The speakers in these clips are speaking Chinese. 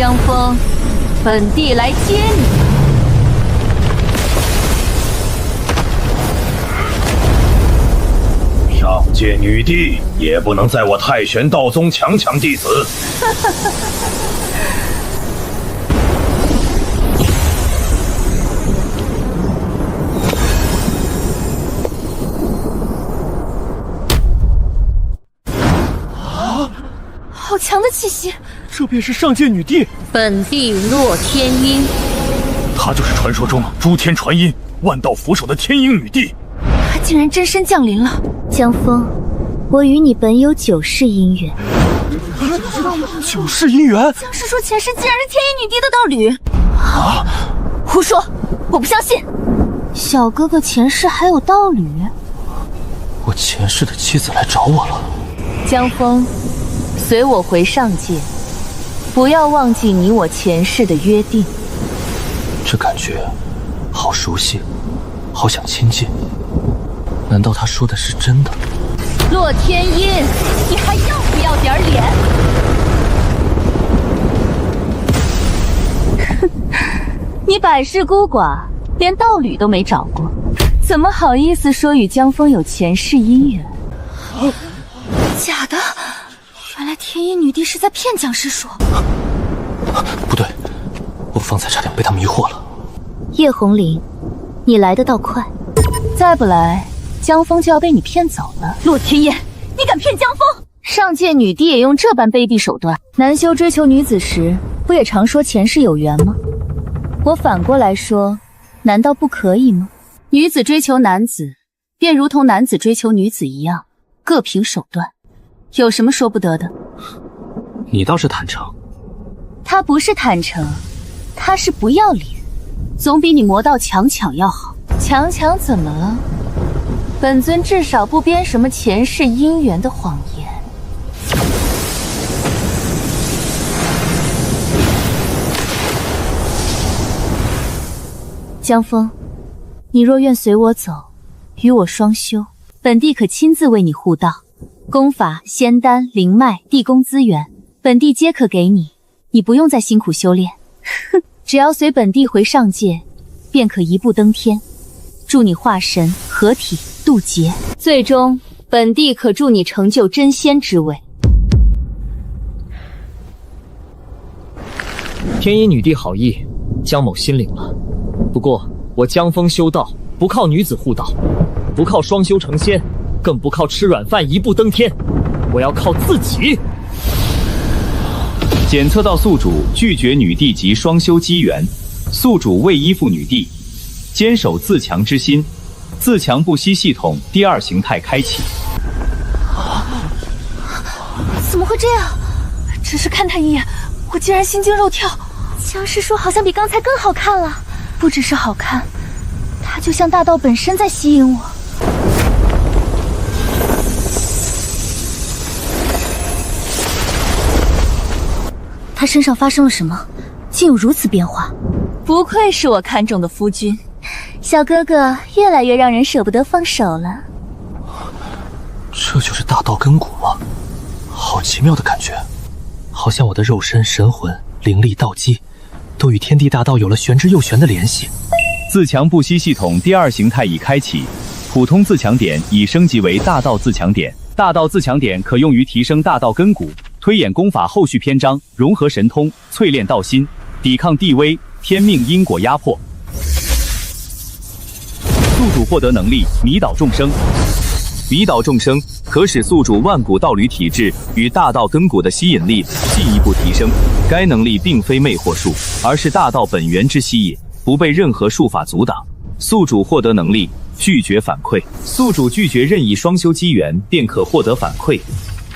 江枫，本帝来接你。上界女帝也不能在我太玄道宗强弟子。好强的气息！这便是上界女帝。本帝洛天音，她就是传说中诸天传音、万道扶手的天鹰女帝。她竟然真身降临了！江枫，我与你本有9世姻缘。9世姻缘？僵尸说前世竟然是天鹰女帝的道侣。啊！胡说！我不相信。小哥哥前世还有道侣？我前世的妻子来找我了。江枫，随我回上界，不要忘记你我前世的约定。这感觉好熟悉，好想亲近。难道他说的是真的？洛天音，你还要不要点脸？你百世孤寡，连道侣都没找过，怎么好意思说与江枫有前世姻缘？假的！原来天鹰女帝是在骗僵尸说。不对，我方才差点被他迷惑了。叶红绫，你来得倒快，再不来，江枫就要被你骗走了。洛天燕，你敢骗江枫？上界女帝也用这般卑鄙手段？男修追求女子时，不也常说前世有缘吗？我反过来说，难道不可以吗？女子追求男子，便如同男子追求女子一样，各凭手段，有什么说不得的？你倒是坦诚。他不是坦诚，他是不要脸，总比你魔道强抢要好。强怎么了？本尊至少不编什么前世姻缘的谎言。江枫，你若愿随我走，与我双修，本帝可亲自为你护道，功法、仙丹、灵脉、地宫资源，本帝皆可给你，你不用再辛苦修炼。哼，只要随本帝回上界，便可一步登天，助你化神、合体、渡劫，最终本帝可助你成就真仙之位。天鹰女帝好意，江某心领了。不过我江枫修道，不靠女子护道，不靠双修成仙，更不靠吃软饭一步登天，我要靠自己。检测到宿主拒绝女帝及双修机缘，宿主未依附女帝，坚守自强之心，自强不息系统第2形态开启。怎么会这样？只是看他一眼，我竟然心惊肉跳。僵尸说好像比刚才更好看了，不只是好看，他就像大道本身在吸引我。他身上发生了什么，竟有如此变化？不愧是我看中的夫君，小哥哥越来越让人舍不得放手了。这就是大道根骨吗？好奇妙的感觉，好像我的肉身、神魂、灵力、道基，都与天地大道有了玄之又玄的联系。自强不息系统第2形态已开启，普通自强点已升级为大道自强点。大道自强点可用于提升大道根骨，推演功法后续篇章，融合神通，淬炼道心，抵抗地威、天命因果压迫。宿主获得能力迷倒众生，迷倒众生可使宿主万古道侣体质与大道根骨的吸引力进一步提升。该能力并非魅惑术，而是大道本源之吸引，不被任何术法阻挡。宿主获得能力拒绝反馈，宿主拒绝任意双修机缘便可获得反馈。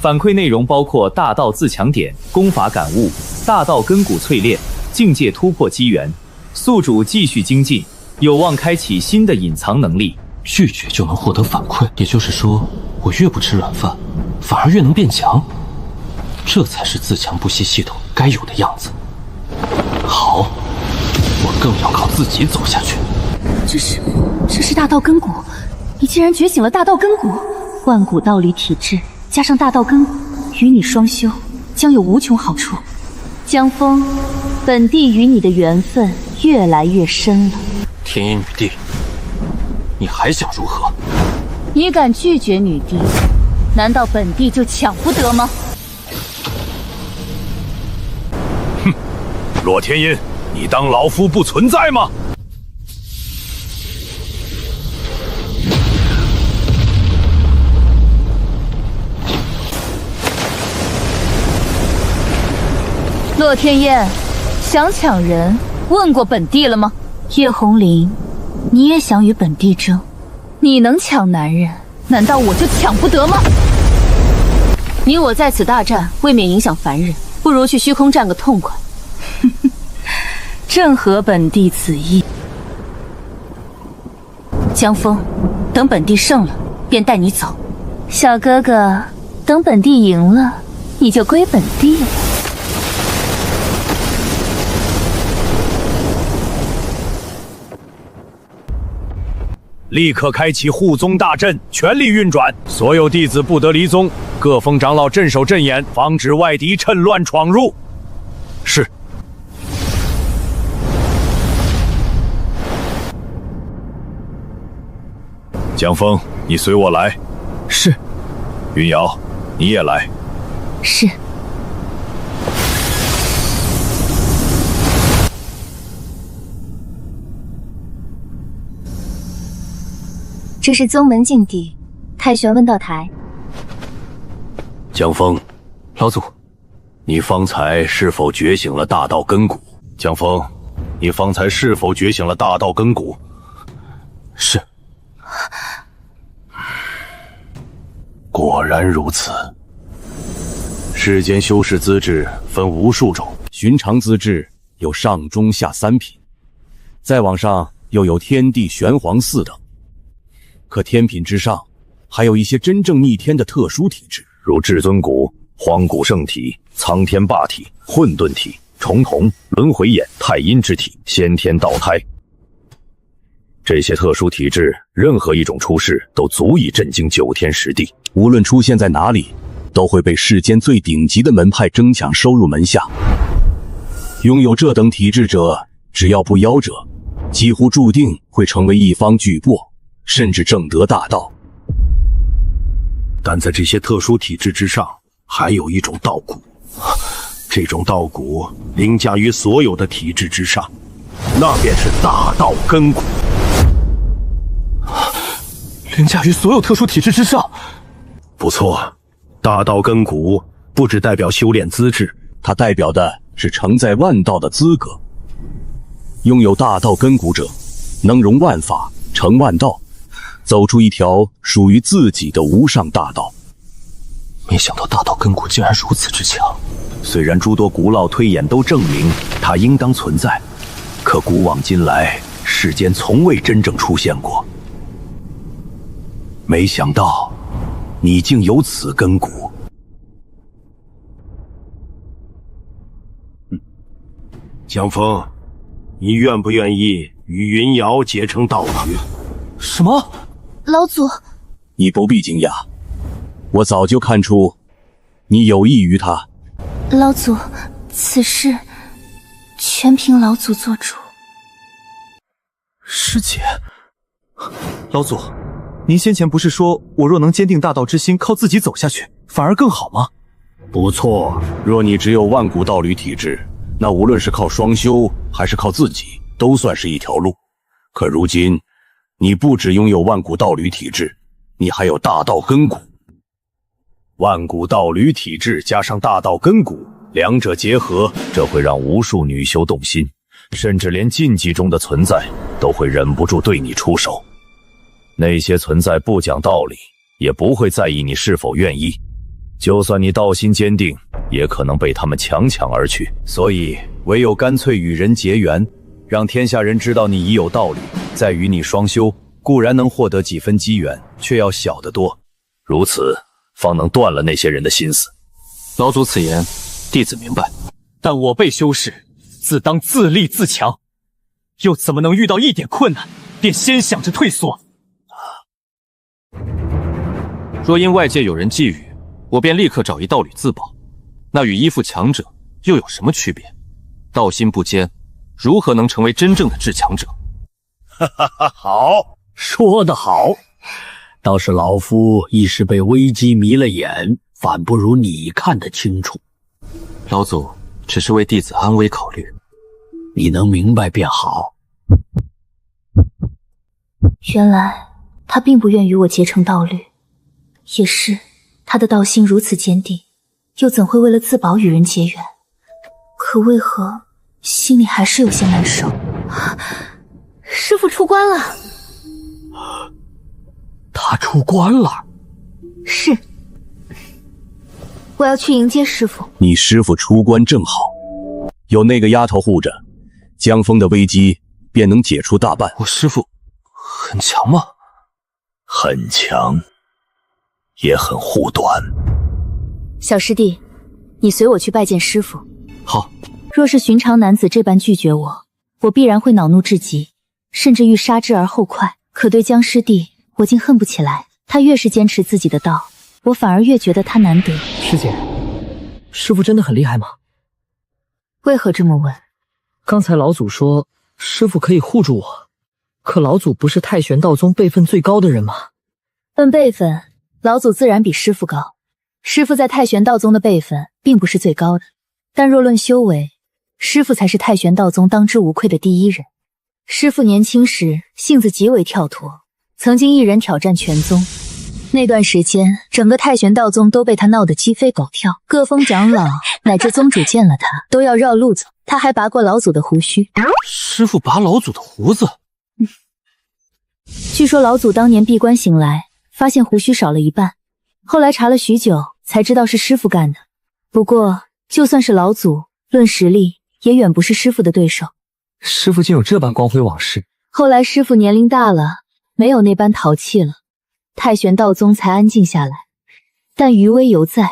反馈内容包括大道自强点、功法感悟、大道根骨淬炼、境界突破机缘。宿主继续精进，有望开启新的隐藏能力。拒绝就能获得反馈，也就是说，我越不吃软饭，反而越能变强。这才是自强不息系统该有的样子。好，我更要靠自己走下去。这是大道根骨，你竟然觉醒了大道根骨！万古道侣体质加上大道根骨，与你双修将有无穷好处。江枫，本帝与你的缘分越来越深了。天音女帝，你还想如何？你敢拒绝女帝，难道本帝就抢不得吗？哼，洛天音，你当老夫不存在吗？洛天燕，想抢人，问过本帝了吗？叶红绫，你也想与本帝争？你能抢男人，难道我就抢不得吗？你我在此大战，未免影响凡人，不如去虚空战个痛快。正合本帝此意。江枫，等本帝胜了，便带你走。小哥哥，等本帝赢了，你就归本帝了。立刻开启护宗大阵，全力运转，所有弟子不得离宗，各封长老镇守阵眼，防止外敌趁乱闯入。是。江枫，你随我来。是。云瑶，你也来。是。这是宗门禁地，太玄问道台。江枫，老祖，你方才是否觉醒了大道根骨？江枫，你方才是否觉醒了大道根骨？是。果然如此。世间修士资质分无数种，寻常资质有上中下3品，再往上又有天地玄黄4等。可天品之上，还有一些真正逆天的特殊体质，如至尊骨、荒古圣体、苍天霸体、混沌体、重瞳、轮回眼、太阴之体、先天道胎。这些特殊体质，任何一种出世都足以震惊9天10地，无论出现在哪里，都会被世间最顶级的门派争抢收入门下。拥有这等体质者，只要不夭折，几乎注定会成为一方巨擘，甚至正得大道。但在这些特殊体质之上，还有一种道骨，这种道骨凌驾于所有的体质之上，那便是大道根骨。凌驾于所有特殊体质之上。不错，大道根骨不只代表修炼资质，它代表的是承载万道的资格。拥有大道根骨者，能容万法，成万道，走出一条属于自己的无上大道。没想到大道根骨竟然如此之强。虽然诸多古老推演都证明它应当存在，可古往今来，世间从未真正出现过。没想到，你竟有此根骨。江枫，你愿不愿意与云瑶结成道侣？什么？老祖，你不必惊讶，我早就看出你有意于他。老祖，此事全凭老祖做主。师姐，老祖，您先前不是说我若能坚定大道之心，靠自己走下去，反而更好吗？不错，若你只有万古道侣体质，那无论是靠双修还是靠自己，都算是一条路。可如今，你不只拥有万古道侣体质，你还有大道根骨。万古道侣体质加上大道根骨，两者结合，这会让无数女修动心，甚至连禁忌中的存在都会忍不住对你出手。那些存在不讲道理，也不会在意你是否愿意。就算你道心坚定，也可能被他们强抢而去。所以，唯有干脆与人结缘，让天下人知道你已有道侣，再与你双修，固然能获得几分机缘，却要小得多。如此，方能断了那些人的心思。老祖此言，弟子明白。但我辈修士，自当自立自强，又怎么能遇到一点困难，便先想着退缩？若因外界有人觊觎，我便立刻找一道侣自保，那与依附强者又有什么区别？道心不坚，如何能成为真正的至强者？哈哈哈，好，说得好。倒是老夫一时被危机迷了眼，反不如你看得清楚。老祖只是为弟子安危考虑，你能明白便好。原来他并不愿与我结成道侣，也是他的道心如此坚定，又怎会为了自保与人结缘？可为何心里还是有些难受？师父出关了！他出关了？是，我要去迎接师父。你师父出关正好，有那个丫头护着，江枫的危机便能解除大半。我师父很强吗？很强，也很护短。小师弟，你随我去拜见师父。好。若是寻常男子这般拒绝我，我必然会恼怒至极，甚至欲杀之而后快。可对江师弟，我竟恨不起来。他越是坚持自己的道，我反而越觉得他难得。师姐，师父真的很厉害吗？为何这么问？刚才老祖说师父可以护住我，可老祖不是太玄道宗辈分最高的人吗？论辈分，老祖自然比师父高。师父在太玄道宗的辈分并不是最高的，但若论修为，师父才是太玄道宗当之无愧的第一人。师父年轻时性子极为跳脱，曾经一人挑战全宗，那段时间整个太玄道宗都被他闹得鸡飞狗跳，各峰长老乃至宗主见了他都要绕路走。他还拔过老祖的胡须。师父拔老祖的胡子？据说老祖当年闭关醒来，发现胡须少了一半，后来查了许久才知道是师父干的。不过就算是老祖，论实力也远不是师父的对手。师父竟有这般光辉往事。后来师父年龄大了，没有那般淘气了，太玄道宗才安静下来，但余威犹在，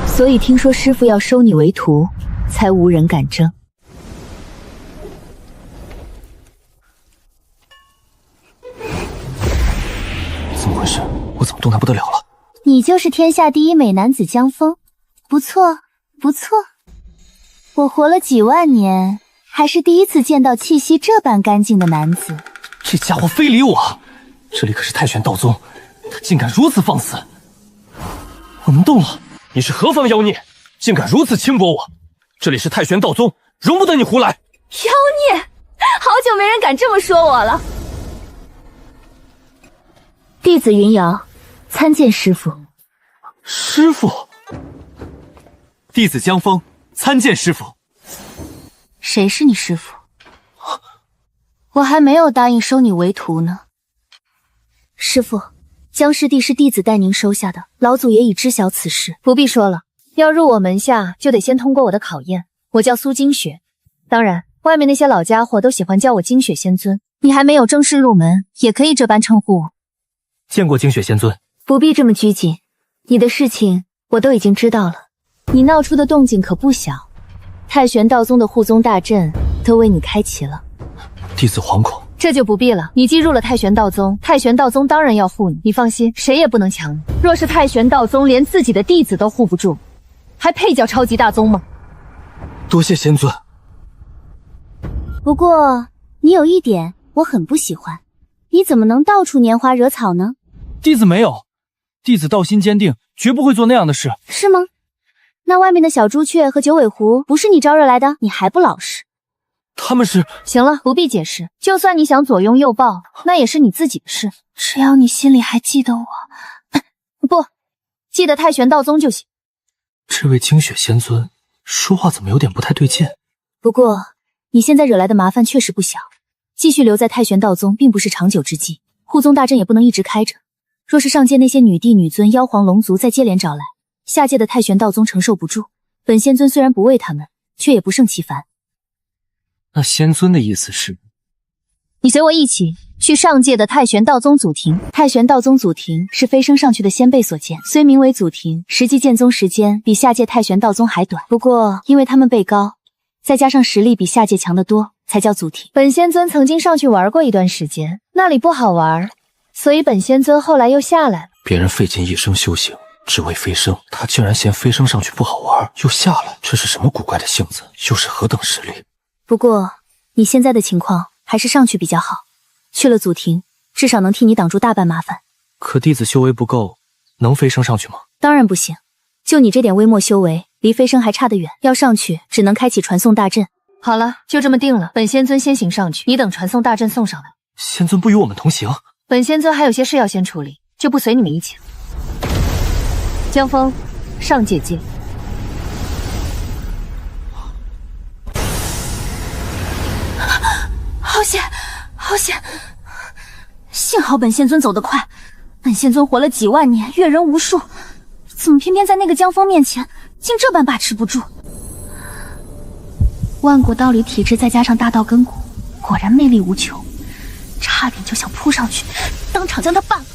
所以听说师父要收你为徒，才无人敢争。怎么回事？我怎么动弹不得了了？你就是天下第一美男子江枫，不错不错。我活了几万年，还是第一次见到气息这般干净的男子。这家伙非礼我！这里可是太玄道宗，他竟敢如此放肆！我能动了！你是何方妖孽，竟敢如此轻薄我？这里是太玄道宗，容不得你胡来！妖孽！好久没人敢这么说我了。弟子云瑶参见师父。师父，弟子江枫参见师父。谁是你师父？我还没有答应收你为徒呢。师父，江师弟是弟子带您收下的，老祖也已知晓此事。不必说了，要入我门下就得先通过我的考验。我叫苏金雪，当然外面那些老家伙都喜欢叫我金雪仙尊。你还没有正式入门，也可以这般称呼我。见过金雪仙尊。不必这么拘谨，你的事情我都已经知道了。你闹出的动静可不小，太玄道宗的护宗大阵都为你开启了。弟子惶恐。这就不必了，你既入了太玄道宗，太玄道宗当然要护你。你放心，谁也不能抢你。若是太玄道宗连自己的弟子都护不住，还配叫超级大宗吗？多谢仙尊。不过你有一点我很不喜欢，你怎么能到处拈花惹草呢？弟子没有，弟子道心坚定，绝不会做那样的事。是吗？那外面的小朱雀和九尾狐不是你招惹来的？你还不老实？他们是……行了，不必解释。就算你想左拥右抱，那也是你自己的事。只要你心里还记得我，不，记得太玄道宗就行。这位金雪仙尊说话怎么有点不太对劲？不过你现在惹来的麻烦确实不小，继续留在太玄道宗并不是长久之计，护宗大阵也不能一直开着。若是上界那些女帝、女尊、妖皇、龙族再接连找来，下界的太玄道宗承受不住。本仙尊虽然不为他们，却也不胜其烦。那仙尊的意思是，你随我一起去上界的太玄道宗祖庭。太玄道宗祖庭是飞升上去的仙辈所建，虽名为祖庭，实际建宗时间比下界太玄道宗还短。不过因为他们辈高，再加上实力比下界强得多，才叫祖庭。本仙尊曾经上去玩过一段时间，那里不好玩，所以本仙尊后来又下来了。别人费尽一生修行，只为飞升，他竟然嫌飞升上去不好玩，又下来，这是什么古怪的性子？又是何等实力？不过你现在的情况还是上去比较好，去了祖庭，至少能替你挡住大半麻烦。可弟子修为不够，能飞升上去吗？当然不行，就你这点微末修为，离飞升还差得远。要上去，只能开启传送大阵。好了，就这么定了。本仙尊先行上去，你等传送大阵送上来。仙尊不与我们同行？本仙尊还有些事要先处理，就不随你们一起了。江枫，上界界。好险，好险！幸好本仙尊走得快，本仙尊活了几万年，阅人无数，怎么偏偏在那个江枫面前，竟这般把持不住？万古道理体质再加上大道根骨，果然魅力无穷，差点就想扑上去，当场将他办了。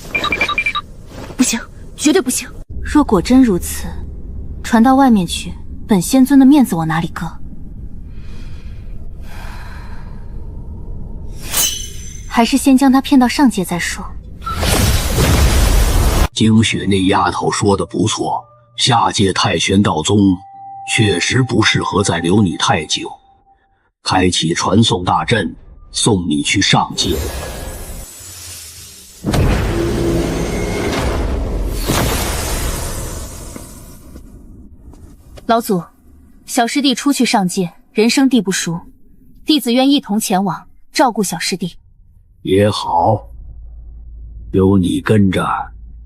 不行，绝对不行！若果真如此，传到外面去，本仙尊的面子往哪里搁？还是先将他骗到上界再说。惊雪那丫头说的不错，下界太玄道宗确实不适合再留你太久。开启传送大阵，送你去上界。老祖，小师弟初去上界，人生地不熟，弟子愿一同前往，照顾小师弟。也好，有你跟着，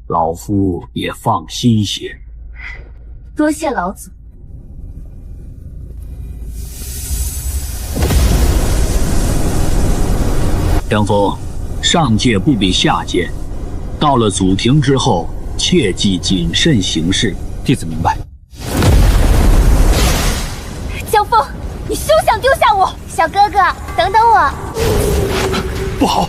老夫也放心些。多谢老祖。江枫，上界不比下界，到了祖庭之后，切记谨慎行事。弟子明白。江枫，你休想丢下我！小哥哥，等等我！不好！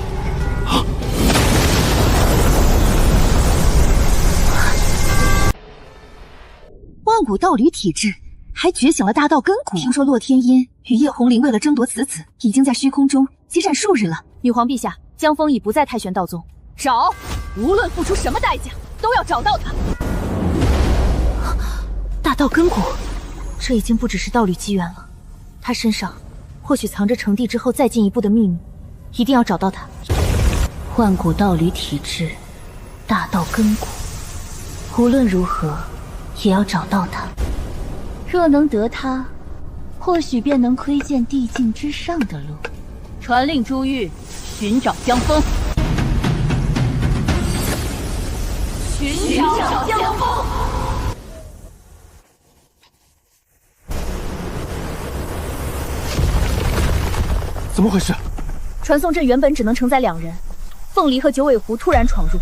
万古道侣体质，还觉醒了大道根骨。听说洛天音与叶红绫为了争夺此子，已经在虚空中激战数日了。女皇陛下，江枫已不在太玄道宗。找，无论付出什么代价，都要找到他。大道根骨，这已经不只是道侣机缘了，他身上或许藏着成帝之后再进一步的秘密，一定要找到他。万古道侣体质，大道根骨，无论如何也要找到他。若能得他，或许便能窥见地境之上的路。传令珠玉，寻找江枫。寻找江枫。怎么回事？传送阵原本只能承载2人，凤梨和九尾狐突然闯入，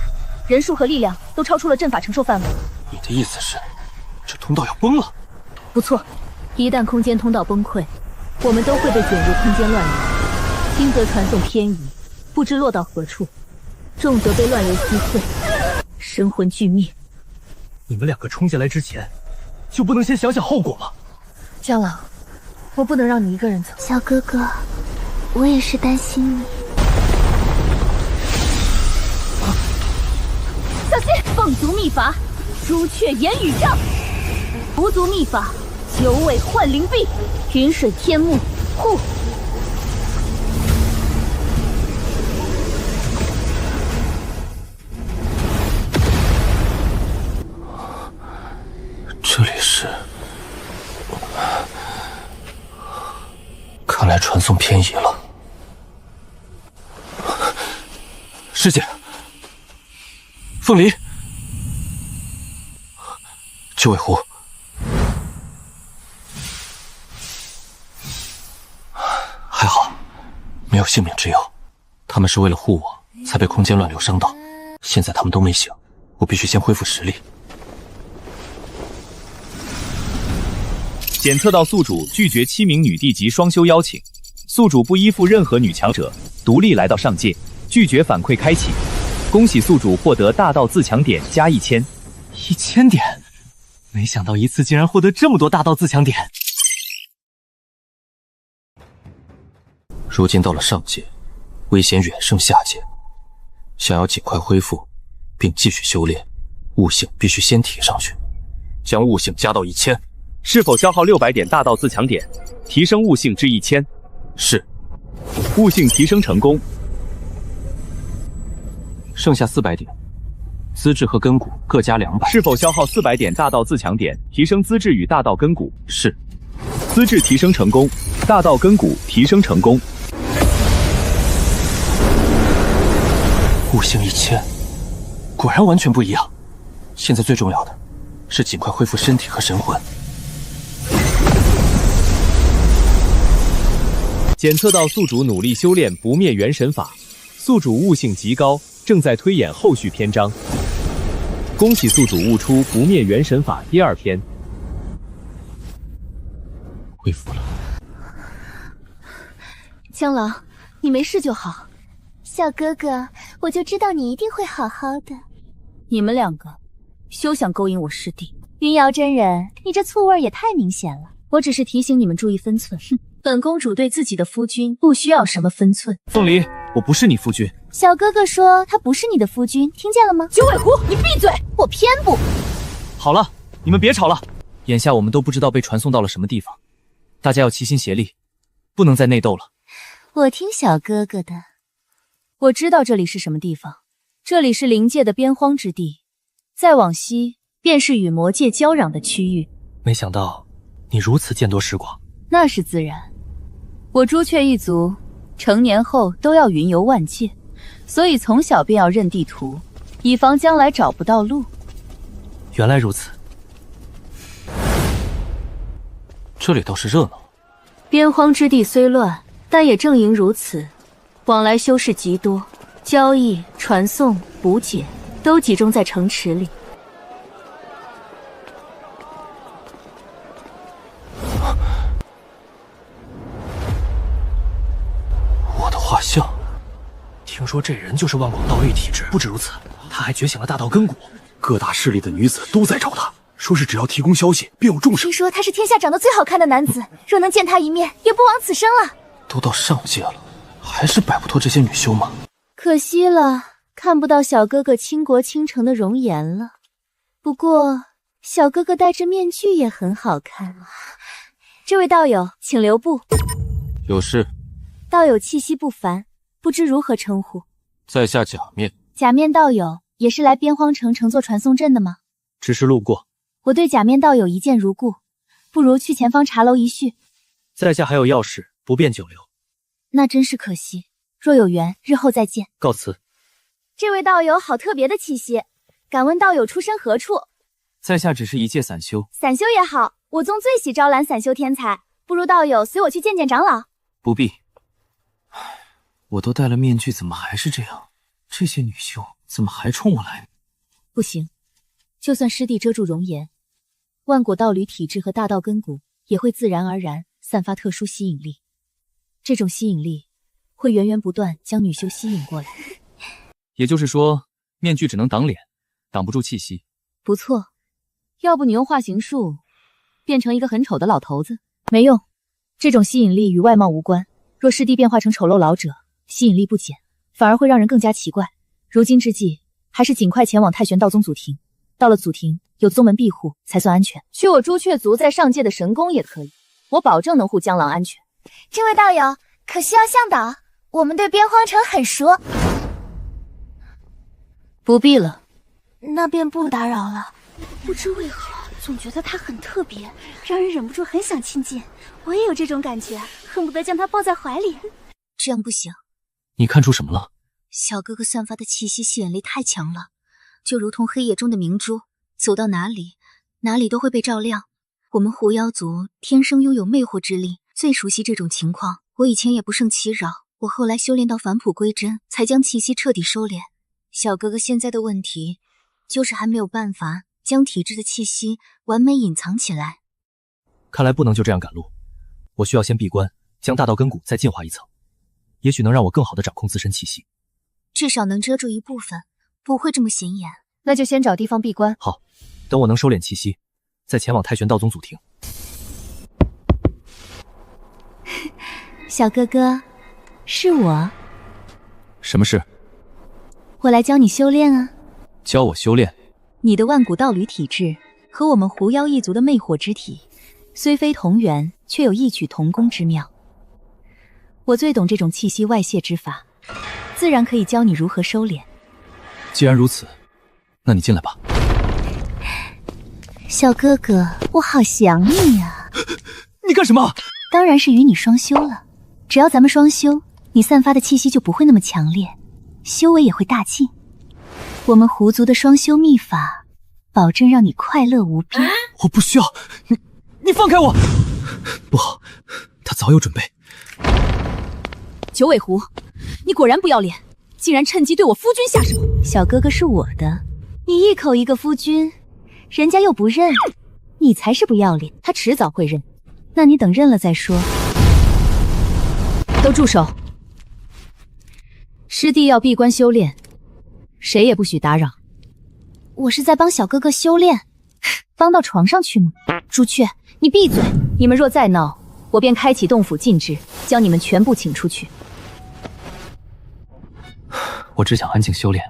人数和力量都超出了阵法承受范围。你的意思是，这通道要崩了？不错，一旦空间通道崩溃，我们都会被卷入空间乱流，轻则传送偏移，不知落到何处；重则被乱流击碎，神魂俱灭。你们2个冲进来之前，就不能先想想后果吗？江郎，我不能让你一个人走。小哥哥，我也是担心你。小心！凤族秘法，朱雀言语杖；狐族秘法，九尾幻灵臂；云水天幕护。这里是……看来传送偏移了。师姐，凤梨，九尾狐，还好没有性命之忧。他们是为了护我，才被空间乱流伤到。现在他们都没醒，我必须先恢复实力。检测到宿主拒绝7名女帝级双修邀请，宿主不依附任何女强者，独立来到上界，拒绝反馈开启。恭喜宿主获得大道自强点加1000。1000点，没想到一次竟然获得这么多大道自强点。如今到了上界，危险远胜下界，想要尽快恢复并继续修炼，悟性必须先提上去，将悟性加到1000。是否消耗600点大道自强点，提升悟性至1000？是。悟性提升成功。剩下400点，资质和根骨各加200。是否消耗400点大道自强点，提升资质与大道根骨？是。资质提升成功，大道根骨提升成功。悟性1000，果然完全不一样。现在最重要的是尽快恢复身体和神魂。检测到宿主努力修炼不灭元神法，宿主悟性极高，正在推演后续篇章。恭喜宿主悟出不灭元神法第2篇。恢复了。江郎，你没事就好。小哥哥，我就知道你一定会好好的。你们2个休想勾引我师弟。云瑶真人，你这醋味也太明显了。我只是提醒你们注意分寸。本公主对自己的夫君不需要什么分寸。凤梨，我不是你夫君。小哥哥说他不是你的夫君，听见了吗？九尾狐，你闭嘴！我偏不。好了，你们别吵了。眼下我们都不知道被传送到了什么地方，大家要齐心协力，不能再内斗了。我听小哥哥的。我知道这里是什么地方，这里是灵界的边荒之地，再往西便是与魔界交壤的区域。没想到你如此见多识广。那是自然，我朱雀一族成年后都要云游万界，所以从小便要认地图，以防将来找不到路。原来如此，这里倒是热闹。边荒之地虽乱，但也正因如此，往来修士极多，交易、传送、补给都集中在城池里。我的画像，听说这人就是万广道律体质。不止如此，他还觉醒了大道根骨，各大势力的女子都在找他，说是只要提供消息便有重赏。听说他是天下长得最好看的男子，若能见他一面，也不枉此生了。都到上界了，还是摆不脱这些女修吗？可惜了，看不到小哥哥倾国倾城的容颜了。不过小哥哥戴着面具也很好看。这位道友，请留步。有事。道友气息不凡，不知如何称呼？在下假面。假面道友也是来边荒城乘坐传送阵的吗？只是路过。我对假面道友一见如故，不如去前方茶楼一叙。在下还有要事，不便久留。那真是可惜，若有缘，日后再见。告辞。这位道友好特别的气息，敢问道友出身何处？在下只是一介散修。散修也好，我宗最喜招揽散修天才，不如道友随我去见见长老。不必。我都戴了面具，怎么还是这样？这些女修怎么还冲我来？不行，就算师弟遮住容颜，万果道侣体质和大道根骨也会自然而然散发特殊吸引力。这种吸引力会源源不断将女修吸引过来。也就是说，面具只能挡脸，挡不住气息。不错，要不你用化形术变成一个很丑的老头子？没用，这种吸引力与外貌无关。若师弟变化成丑陋老者，吸引力不减，反而会让人更加奇怪。如今之计，还是尽快前往太玄道宗祖庭。到了祖庭，有宗门庇护才算安全。取我朱雀族在上界的神功也可以，我保证能护江郎安全。这位道友，可需要向导？我们对边荒城很熟。不必了。那便不打扰了。不知为何，总觉得他很特别，让人忍不住很想亲近。我也有这种感觉，恨不得将他抱在怀里。这样不行。你看出什么了？小哥哥散发的气息吸引力太强了，就如同黑夜中的明珠，走到哪里，哪里都会被照亮。我们狐妖族天生拥有魅惑之力，最熟悉这种情况。我以前也不胜其扰，我后来修炼到返璞归真，才将气息彻底收敛。小哥哥现在的问题，就是还没有办法将体质的气息完美隐藏起来。看来不能就这样赶路，我需要先闭关，将大道根骨再进化一层，也许能让我更好的掌控自身气息。至少能遮住一部分，不会这么显眼。那就先找地方闭关。好，等我能收敛气息，再前往太玄道宗祖庭。小哥哥，是我。什么事？我来教你修炼啊。教我修炼？你的万古道侣体质和我们狐妖一族的魅火之体，虽非同源，却有异曲同工之妙。我最懂这种气息外泄之法，自然可以教你如何收敛。既然如此，那你进来吧。小哥哥，我好想你呀！你干什么？当然是与你双修了。只要咱们双修，你散发的气息就不会那么强烈，修为也会大进。我们狐族的双修秘法，保证让你快乐无边。我不需要，你放开我！不好，他早有准备。九尾狐，你果然不要脸，竟然趁机对我夫君下手。小哥哥是我的，你一口一个夫君，人家又不认，你才是不要脸。他迟早会认，那你等认了再说。都住手！师弟要闭关修炼，谁也不许打扰。我是在帮小哥哥修炼，帮到床上去吗？朱雀，你闭嘴！你们若再闹，我便开启洞府禁制，将你们全部请出去。我只想安静修炼。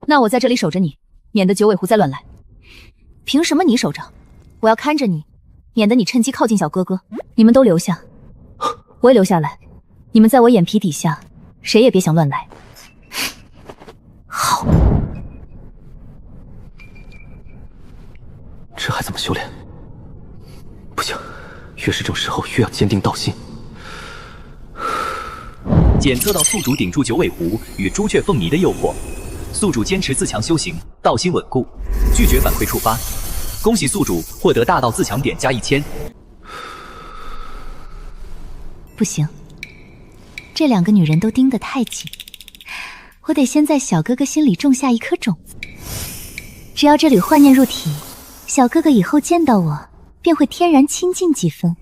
那我在这里守着你，免得九尾狐再乱来。凭什么你守着？我要看着你，免得你趁机靠近小哥哥。你们都留下，我也留下来。你们在我眼皮底下，谁也别想乱来。好。这还怎么修炼？不行，越是这种时候越要坚定道心。检测到宿主顶住九尾狐与朱雀凤泥的诱惑，宿主坚持自强修行，道心稳固，拒绝反馈触发。恭喜宿主获得大道自强点加1000。不行，这两个女人都盯得太紧，我得先在小哥哥心里种下一颗种子。只要这缕幻念入体，小哥哥以后见到我便会天然亲近几分。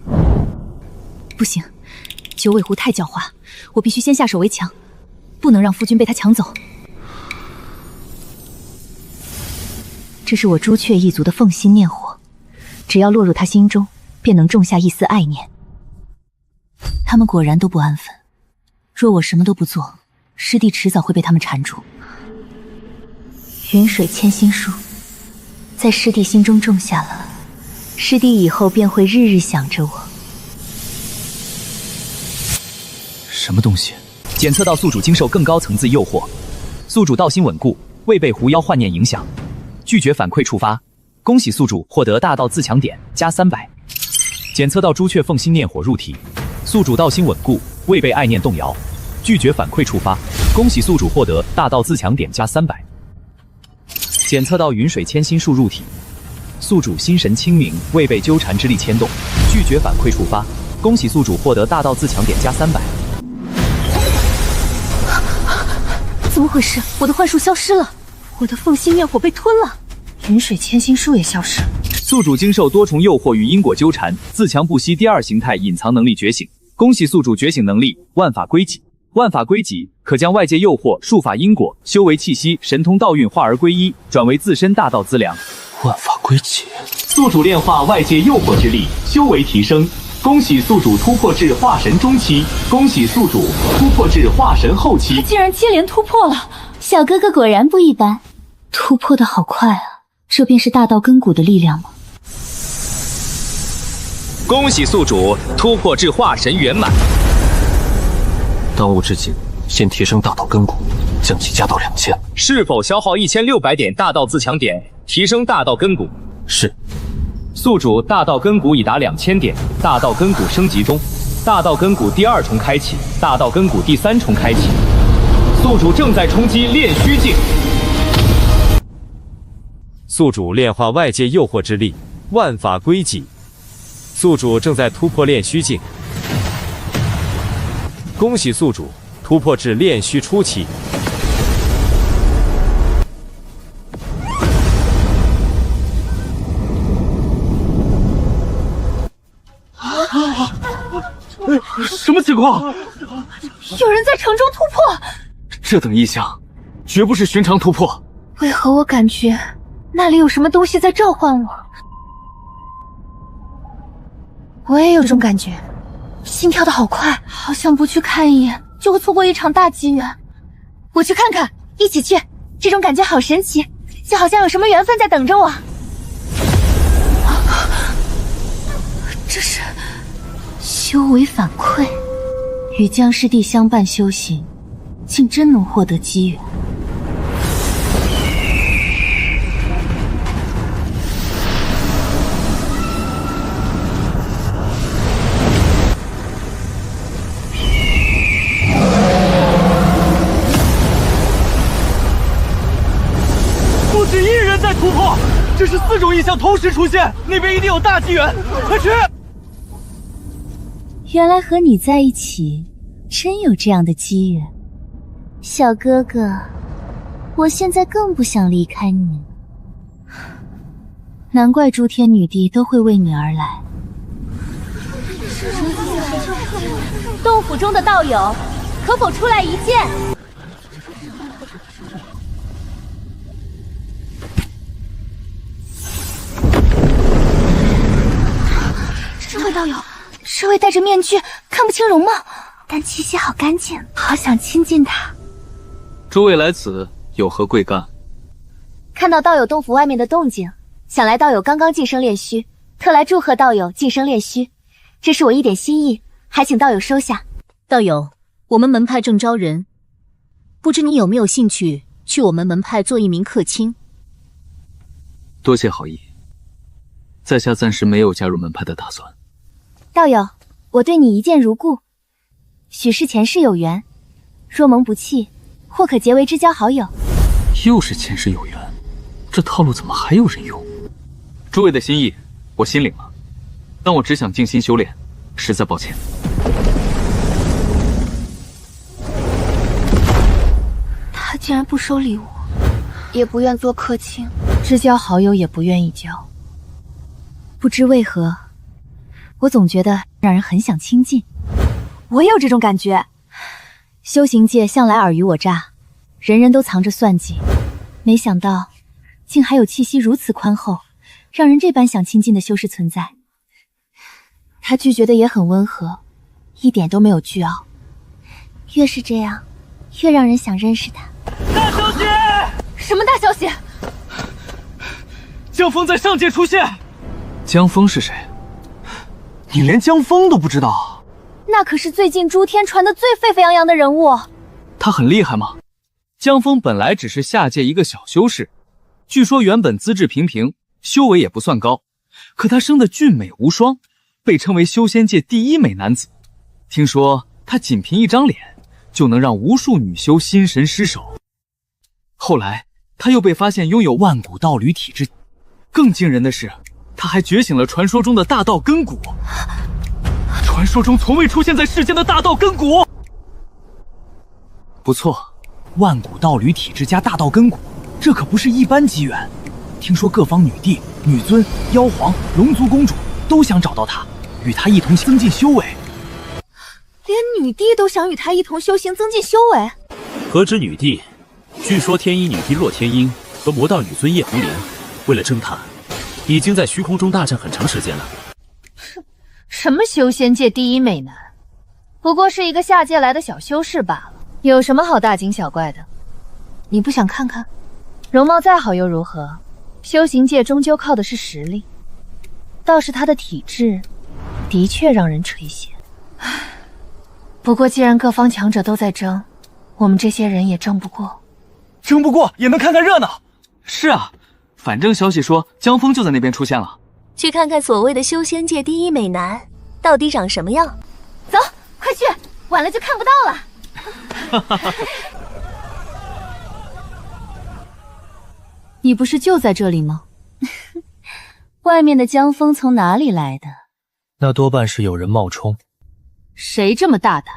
不行，九尾狐太狡猾，我必须先下手为强，不能让夫君被他抢走。这是我朱雀一族的凤心念火，只要落入他心中，便能种下一丝爱念。他们果然都不安分，若我什么都不做，师弟迟早会被他们缠住。云水千心树在师弟心中种下了，师弟以后便会日日想着我。什么东西？检测到宿主经受更高层次诱惑，宿主道心稳固，未被狐妖幻念影响，拒绝反馈触发。恭喜宿主获得大道自强点加300。检测到朱雀凤心念火入体，宿主道心稳固，未被爱念动摇，拒绝反馈触发。恭喜宿主获得大道自强点加300。检测到云水千心树入体，宿主心神清明，未被纠缠之力牵动，拒绝反馈触发。恭喜宿主获得大道自强点加300。怎么回事？我的幻术消失了，我的凤心念火被吞了，云水千心树也消失了。宿主经受多重诱惑与因果纠缠，自强不息第二形态隐藏能力觉醒。恭喜宿主觉醒能力万法归己。万法归己可将外界诱惑、术法因果、修为气息、神通道运化而归一，转为自身大道资粮。万法归己。宿主炼化外界诱惑之力，修为提升。恭喜宿主突破至化神中期，恭喜宿主突破至化神后期。他竟然接连突破了，小哥哥果然不一般，突破的好快啊！这便是大道根骨的力量吗？恭喜宿主突破至化神圆满。当务之急，先提升大道根骨，将其加到2000。是否消耗1600点大道自强点，提升大道根骨？是。宿主大道根骨已达2000点，大道根骨升级中，大道根骨第2重开启，大道根骨第3重开启。宿主正在冲击炼虚境。宿主炼化外界诱惑之力，万法归己。宿主正在突破炼虚境。恭喜宿主突破至炼虚初期。什么情况？有人在城中突破！这等异象，绝不是寻常突破。为何我感觉那里有什么东西在召唤我？我也有种感觉，心跳的好快，好像不去看一眼就会错过一场大机缘。我去看看，一起去！这种感觉好神奇，就好像有什么缘分在等着我。这是修为反馈，与僵尸帝相伴修行，竟真能获得机缘。不止一人在突破，这是4种异象同时出现，那边一定有大机缘，快去！原来和你在一起，真有这样的机缘。小哥哥，我现在更不想离开你。难怪诸天女帝都会为你而来。洞府中的道友，可否出来一见？这位道友，这位戴着面具，看不清容貌，但气息好干净，好想亲近他。诸位来此有何贵干？看到道友洞府外面的动静，想来道友刚刚晋升炼虚，特来祝贺道友晋升炼虚。这是我一点心意，还请道友收下。道友，我们门派正招人，不知你有没有兴趣去我们门派做一名客卿？多谢好意，在下暂时没有加入门派的打算。道友，我对你一见如故，许是前世有缘，若蒙不弃，或可结为知交好友。又是前世有缘，这套路怎么还有人用？诸位的心意，我心领了，但我只想静心修炼，实在抱歉。他竟然不收礼物，也不愿做客卿，知交好友也不愿意交。不知为何，我总觉得让人很想亲近。我也有这种感觉。修行界向来尔虞我诈，人人都藏着算计，没想到竟还有气息如此宽厚，让人这般想亲近的修士存在。他拒绝的也很温和，一点都没有倨傲。越是这样，越让人想认识他。大小姐！什么大消息？江枫在上界出现。江枫是谁？你连江枫都不知道？那可是最近诸天传得最沸沸扬扬的人物。他很厉害吗？江枫本来只是下界一个小修士，据说原本资质平平，修为也不算高，可他生得俊美无双，被称为修仙界第一美男子。听说他仅凭一张脸，就能让无数女修心神失守。后来他又被发现拥有万古道侣体质，更惊人的是，他还觉醒了传说中的大道根骨。传说中从未出现在世间的大道根骨。不错，万古道侣体质加大道根骨，这可不是一般机缘。听说各方女帝、女尊、妖皇、龙族公主都想找到他，与他一同增进修为。连女帝都想与他一同修行增进修为？何止女帝，据说天一女帝洛天英和魔道女尊叶红莲，为了争他，已经在虚空中大战很长时间了。什么修仙界第一美男，不过是一个下界来的小修士罢了，有什么好大惊小怪的？你不想看看？容貌再好又如何？修行界终究靠的是实力，倒是他的体质，的确让人垂涎。不过既然各方强者都在争，我们这些人也争不过。争不过也能看看热闹。是啊，反正消息说江枫就在那边出现了。去看看所谓的修仙界第一美男到底长什么样。走，快去，晚了就看不到了。你不是就在这里吗？外面的江枫从哪里来的？那多半是有人冒充。谁这么大胆，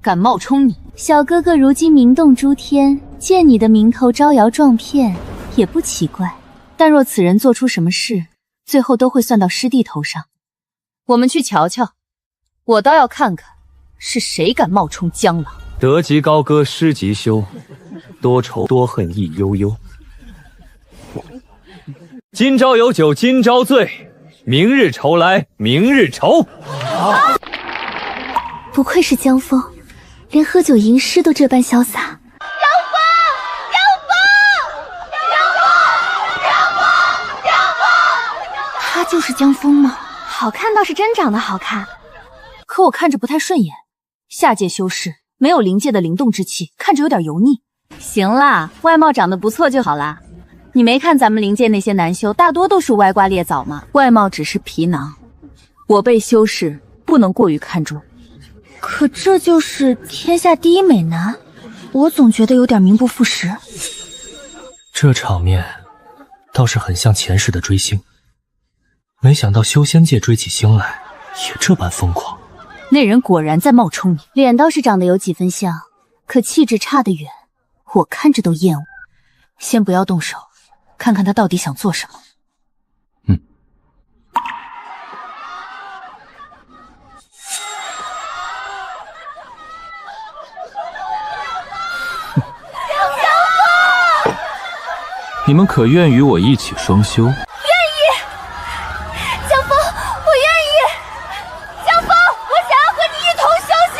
敢冒充你？小哥哥如今名动诸天，见你的名头招摇撞骗也不奇怪。但若此人做出什么事，最后都会算到师弟头上。我们去瞧瞧，我倒要看看是谁敢冒充江郎。德极高歌失极休，多愁多恨亦悠悠。今朝有酒今朝醉，明日愁来明日愁。不愧是江枫，连喝酒吟诗都这般潇洒。江枫，江枫，江枫！就是江枫吗？好看倒是真长得好看，可我看着不太顺眼。下界修士没有灵界的灵动之气，看着有点油腻。行啦，外貌长得不错就好啦。你没看咱们灵界那些男修大多都是歪瓜裂枣吗？外貌只是皮囊，我辈修士不能过于看重。可这就是天下第一美男，我总觉得有点名不副实。这场面倒是很像前世的追星，没想到修仙界追起星来也这般疯狂。那人果然在冒充你，脸倒是长得有几分像，可气质差得远，我看着都厌恶。先不要动手，看看他到底想做什么。你们可愿与我一起双修？愿意，江枫，我愿意。江枫，我想要和你一同修行。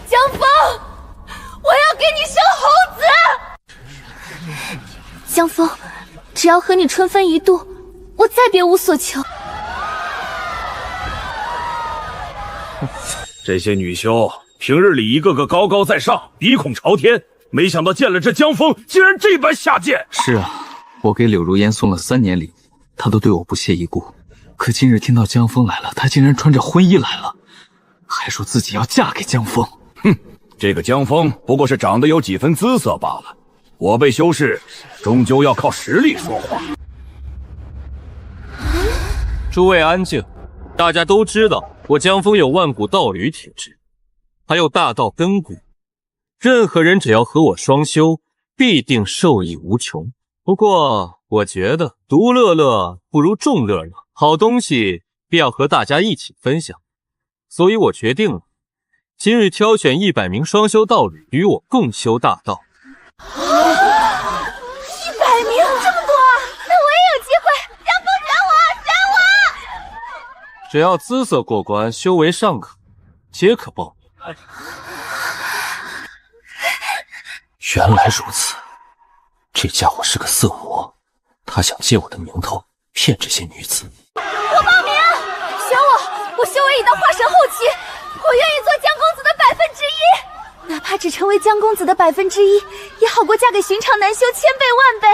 江枫，我要给你生猴子。江枫，只要和你春分一度，我再别无所求。这些女修平日里一个个高高在上，鼻孔朝天，没想到见了这江枫，竟然这般下贱。是啊。我给柳如烟送了3年礼物，她都对我不屑一顾。可今日听到江枫来了，她竟然穿着婚衣来了，还说自己要嫁给江枫。哼，这个江枫不过是长得有几分姿色罢了。我辈修士终究要靠实力说话。诸位安静，大家都知道我江枫有万古道侣体质，还有大道根骨，任何人只要和我双修，必定受益无穷。不过我觉得独乐乐不如众乐乐，好东西必要和大家一起分享，所以我决定了，今日挑选100名双修道侣与我共修大道。100名，这么多，那我也有机会。江枫选我，选我！只要姿色过关，修为尚可，皆可报名。原来如此。这家伙是个色魔，他想借我的名头骗这些女子。我报名，选我！我修为已到化神后期，我愿意做江公子的1%，哪怕只成为江公子的1%，也好过嫁给寻常男修1000倍万倍。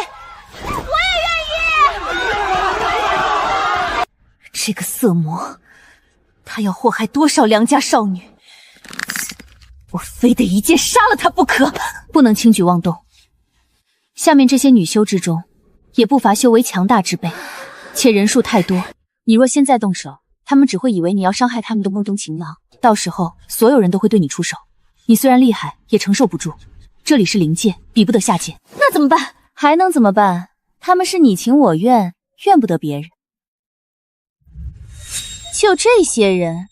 我也愿意。这个色魔，他要祸害多少良家少女？我非得一剑杀了他不可！不能轻举妄动。下面这些女修之中，也不乏修为强大之辈，且人数太多。你若现在动手，他们只会以为你要伤害他们的梦中情郎，到时候所有人都会对你出手。你虽然厉害，也承受不住。这里是灵界，比不得下界。那怎么办？还能怎么办？他们是你情我愿，怨不得别人。就这些人，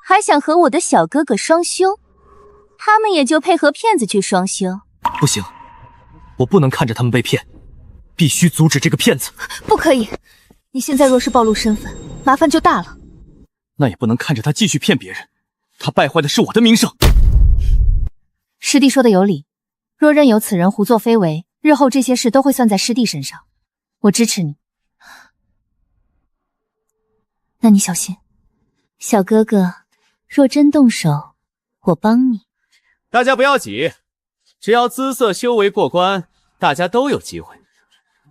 还想和我的小哥哥双修？他们也就配合骗子去双修。不行，我不能看着他们被骗，必须阻止这个骗子。不可以，你现在若是暴露身份，麻烦就大了。那也不能看着他继续骗别人，他败坏的是我的名声。师弟说的有理，若任由此人胡作非为，日后这些事都会算在师弟身上。我支持你。那你小心，小哥哥，若真动手，我帮你。大家不要急，只要姿色修为过关，大家都有机会。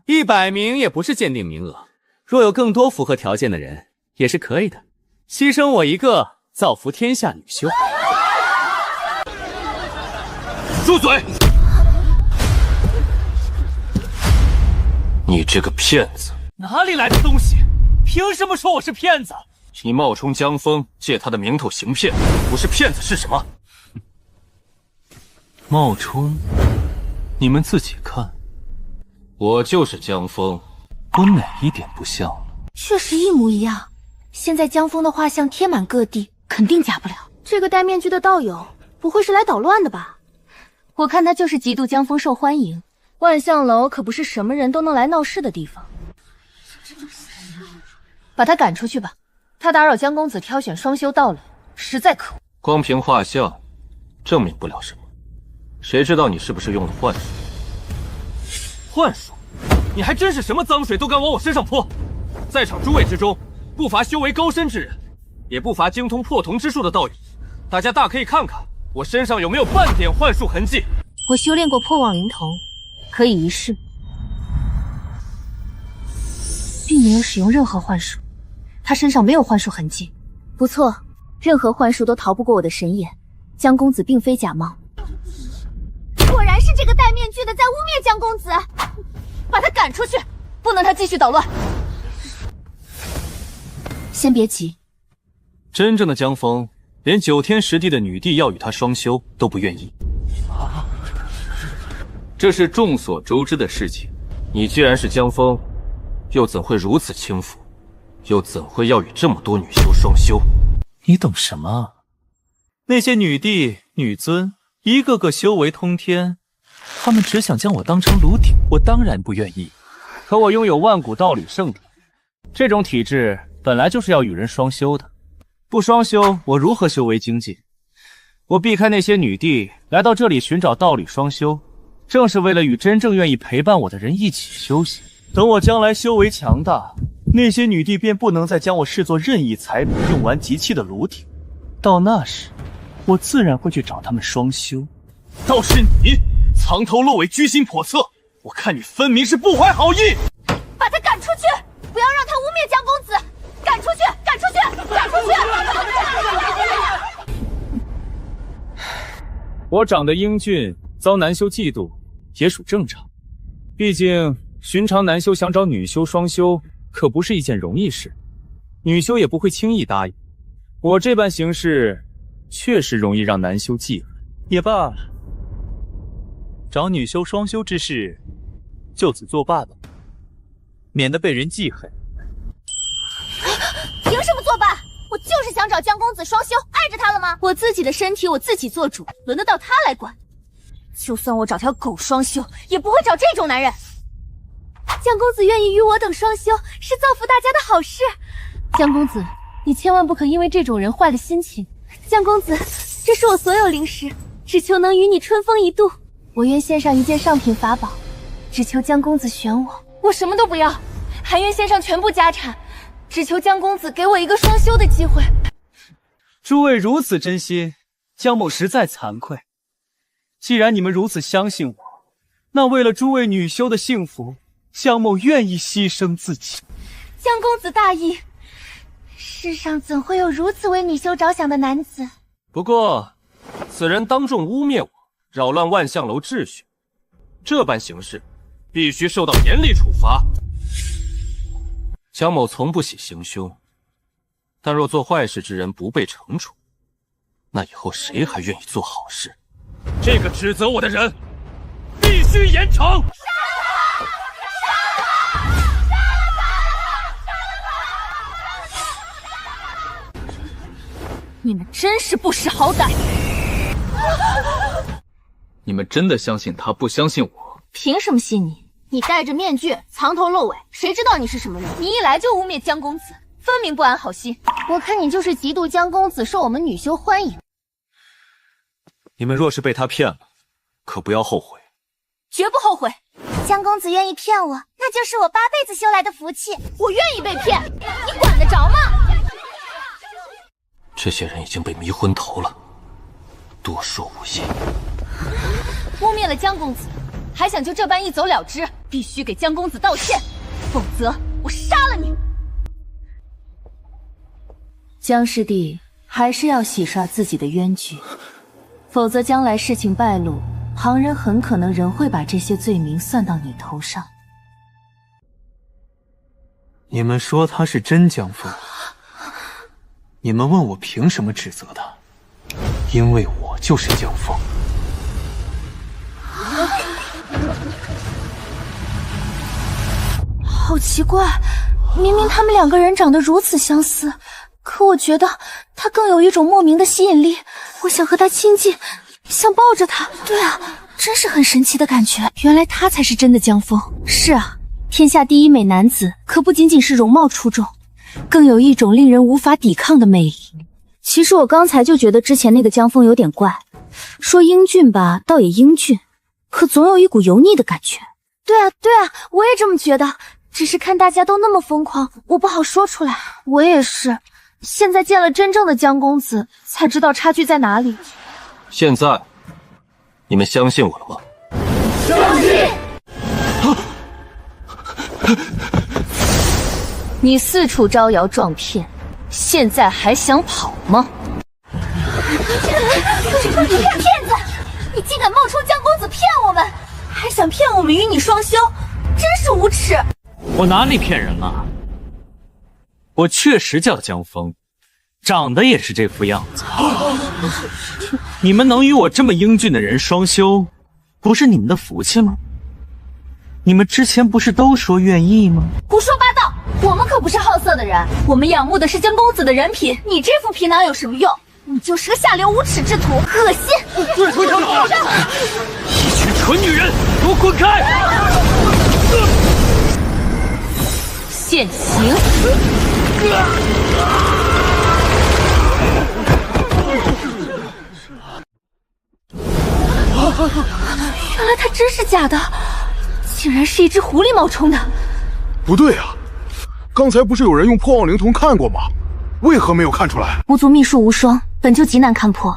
100名也不是限定名额，若有更多符合条件的人，也是可以的。牺牲我一个，造福天下女修。住嘴！你这个骗子！哪里来的东西？凭什么说我是骗子？你冒充江枫，借他的名头行骗，不是骗子是什么？冒充？你们自己看。我就是江枫，我哪一点不像了？确实一模一样。现在江枫的画像贴满各地，肯定假不了。这个戴面具的道友，不会是来捣乱的吧？我看他就是嫉妒江枫受欢迎。万象楼可不是什么人都能来闹事的地方。把他赶出去吧，他打扰江公子挑选双修道侣，实在可恶。光凭画像，证明不了什么。谁知道你是不是用了幻术？幻术？你还真是什么脏水都敢往我身上泼！在场诸位之中，不乏修为高深之人，也不乏精通破铜之术的道友。大家大可以看看我身上有没有半点幻术痕迹。我修炼过破网灵瞳，可以一试，并没有使用任何幻术，他身上没有幻术痕迹。不错，任何幻术都逃不过我的神眼。江公子并非假冒，果然是这个戴面具的在污蔑江公子，把他赶出去，不能他继续捣乱。先别急，真正的江枫连9天10地的女帝要与他双修都不愿意。这是众所周知的事情。你既然是江枫，又怎会如此轻浮？又怎会要与这么多女修双修？你懂什么？那些女帝、女尊，一个个修为通天，他们只想将我当成炉鼎，我当然不愿意。可我拥有万古道侣圣体，这种体质本来就是要与人双修的，不双修，我如何修为精进？我避开那些女帝，来到这里寻找道侣双修，正是为了与真正愿意陪伴我的人一起修行。等我将来修为强大，那些女帝便不能再将我视作任意财宝用完即弃的炉鼎。到那时，我自然会去找他们双修。倒是你藏头露尾，居心叵测，我看你分明是不怀好意。把他赶出去，不要让他污蔑江公子！赶出去！赶出去！赶出去！我长得英俊，遭男修嫉妒也属正常。毕竟寻常男修想找女修双修，可不是一件容易事，女修也不会轻易答应。我这般行事，确实容易让男修忌讳。也罢，找女修双修之事，就此作罢吧，免得被人记恨。凭什么作罢？我就是想找江公子双修，碍着他了吗？我自己的身体我自己做主，轮得到他来管？就算我找条狗双修，也不会找这种男人。江公子愿意与我等双修，是造福大家的好事。江公子，你千万不可因为这种人坏了心情。江公子，这是我所有灵石，只求能与你春风一度。我愿献上一件上品法宝，只求江公子选我。我什么都不要，还愿献上全部家产，只求江公子给我一个双修的机会。诸位如此真心，江某实在惭愧。既然你们如此相信我，那为了诸位女修的幸福，江某愿意牺牲自己。江公子大义，世上怎会有如此为女修着想的男子？不过，此人当众污蔑我，扰乱万象楼秩序，这般行事，必须受到严厉处罚。江某从不喜行凶，但若做坏事之人不被惩处，那以后谁还愿意做好事？这个指责我的人，必须严惩！你们真是不识好歹！你们真的相信他，不相信我？凭什么信你？你戴着面具，藏头露尾，谁知道你是什么人？你一来就污蔑江公子，分明不安好心。我看你就是嫉妒江公子受我们女修欢迎。你们若是被他骗了，可不要后悔。绝不后悔。江公子愿意骗我，那就是我8辈子修来的福气。我愿意被骗，你管得着吗？这些人已经被迷昏头了，多说无益。污蔑了江公子，还想就这般一走了之？必须给江公子道歉，否则我杀了你！江师弟还是要洗刷自己的冤屈，否则将来事情败露，旁人很可能仍会把这些罪名算到你头上。你们说他是真江枫，你们问我凭什么指责他？因为我就是江枫。好奇怪，明明他们2个人长得如此相似，可我觉得他更有一种莫名的吸引力。我想和他亲近，想抱着他。对啊，真是很神奇的感觉。原来他才是真的江枫。是啊，天下第一美男子可不仅仅是容貌出众，更有一种令人无法抵抗的魅力。其实我刚才就觉得之前那个江枫有点怪，说英俊吧，倒也英俊，可总有一股油腻的感觉。对啊，我也这么觉得。只是看大家都那么疯狂，我不好说出来。我也是，现在见了真正的江公子，才知道差距在哪里。现在，你们相信我了吗？相信。你四处招摇撞骗，现在还想跑吗？你个骗子！你竟敢冒充江公子骗我们，还想骗我们与你双修，真是无耻！我哪里骗人了？我确实叫江峰，长得也是这副样子。你们能与我这么英俊的人双修，不是你们的福气吗？你们之前不是都说愿意吗？胡说八道！我们可不是好色的人，我们仰慕的是江公子的人品。你这副皮囊有什么用？你就是个下流无耻之徒，恶心！对腿长打！一群蠢女人，给我滚开！现形！原来他真是假的，竟然是一只狐狸冒充的。不对啊，刚才不是有人用破妄灵瞳看过吗？为何没有看出来？巫族秘术无双，本就极难看破，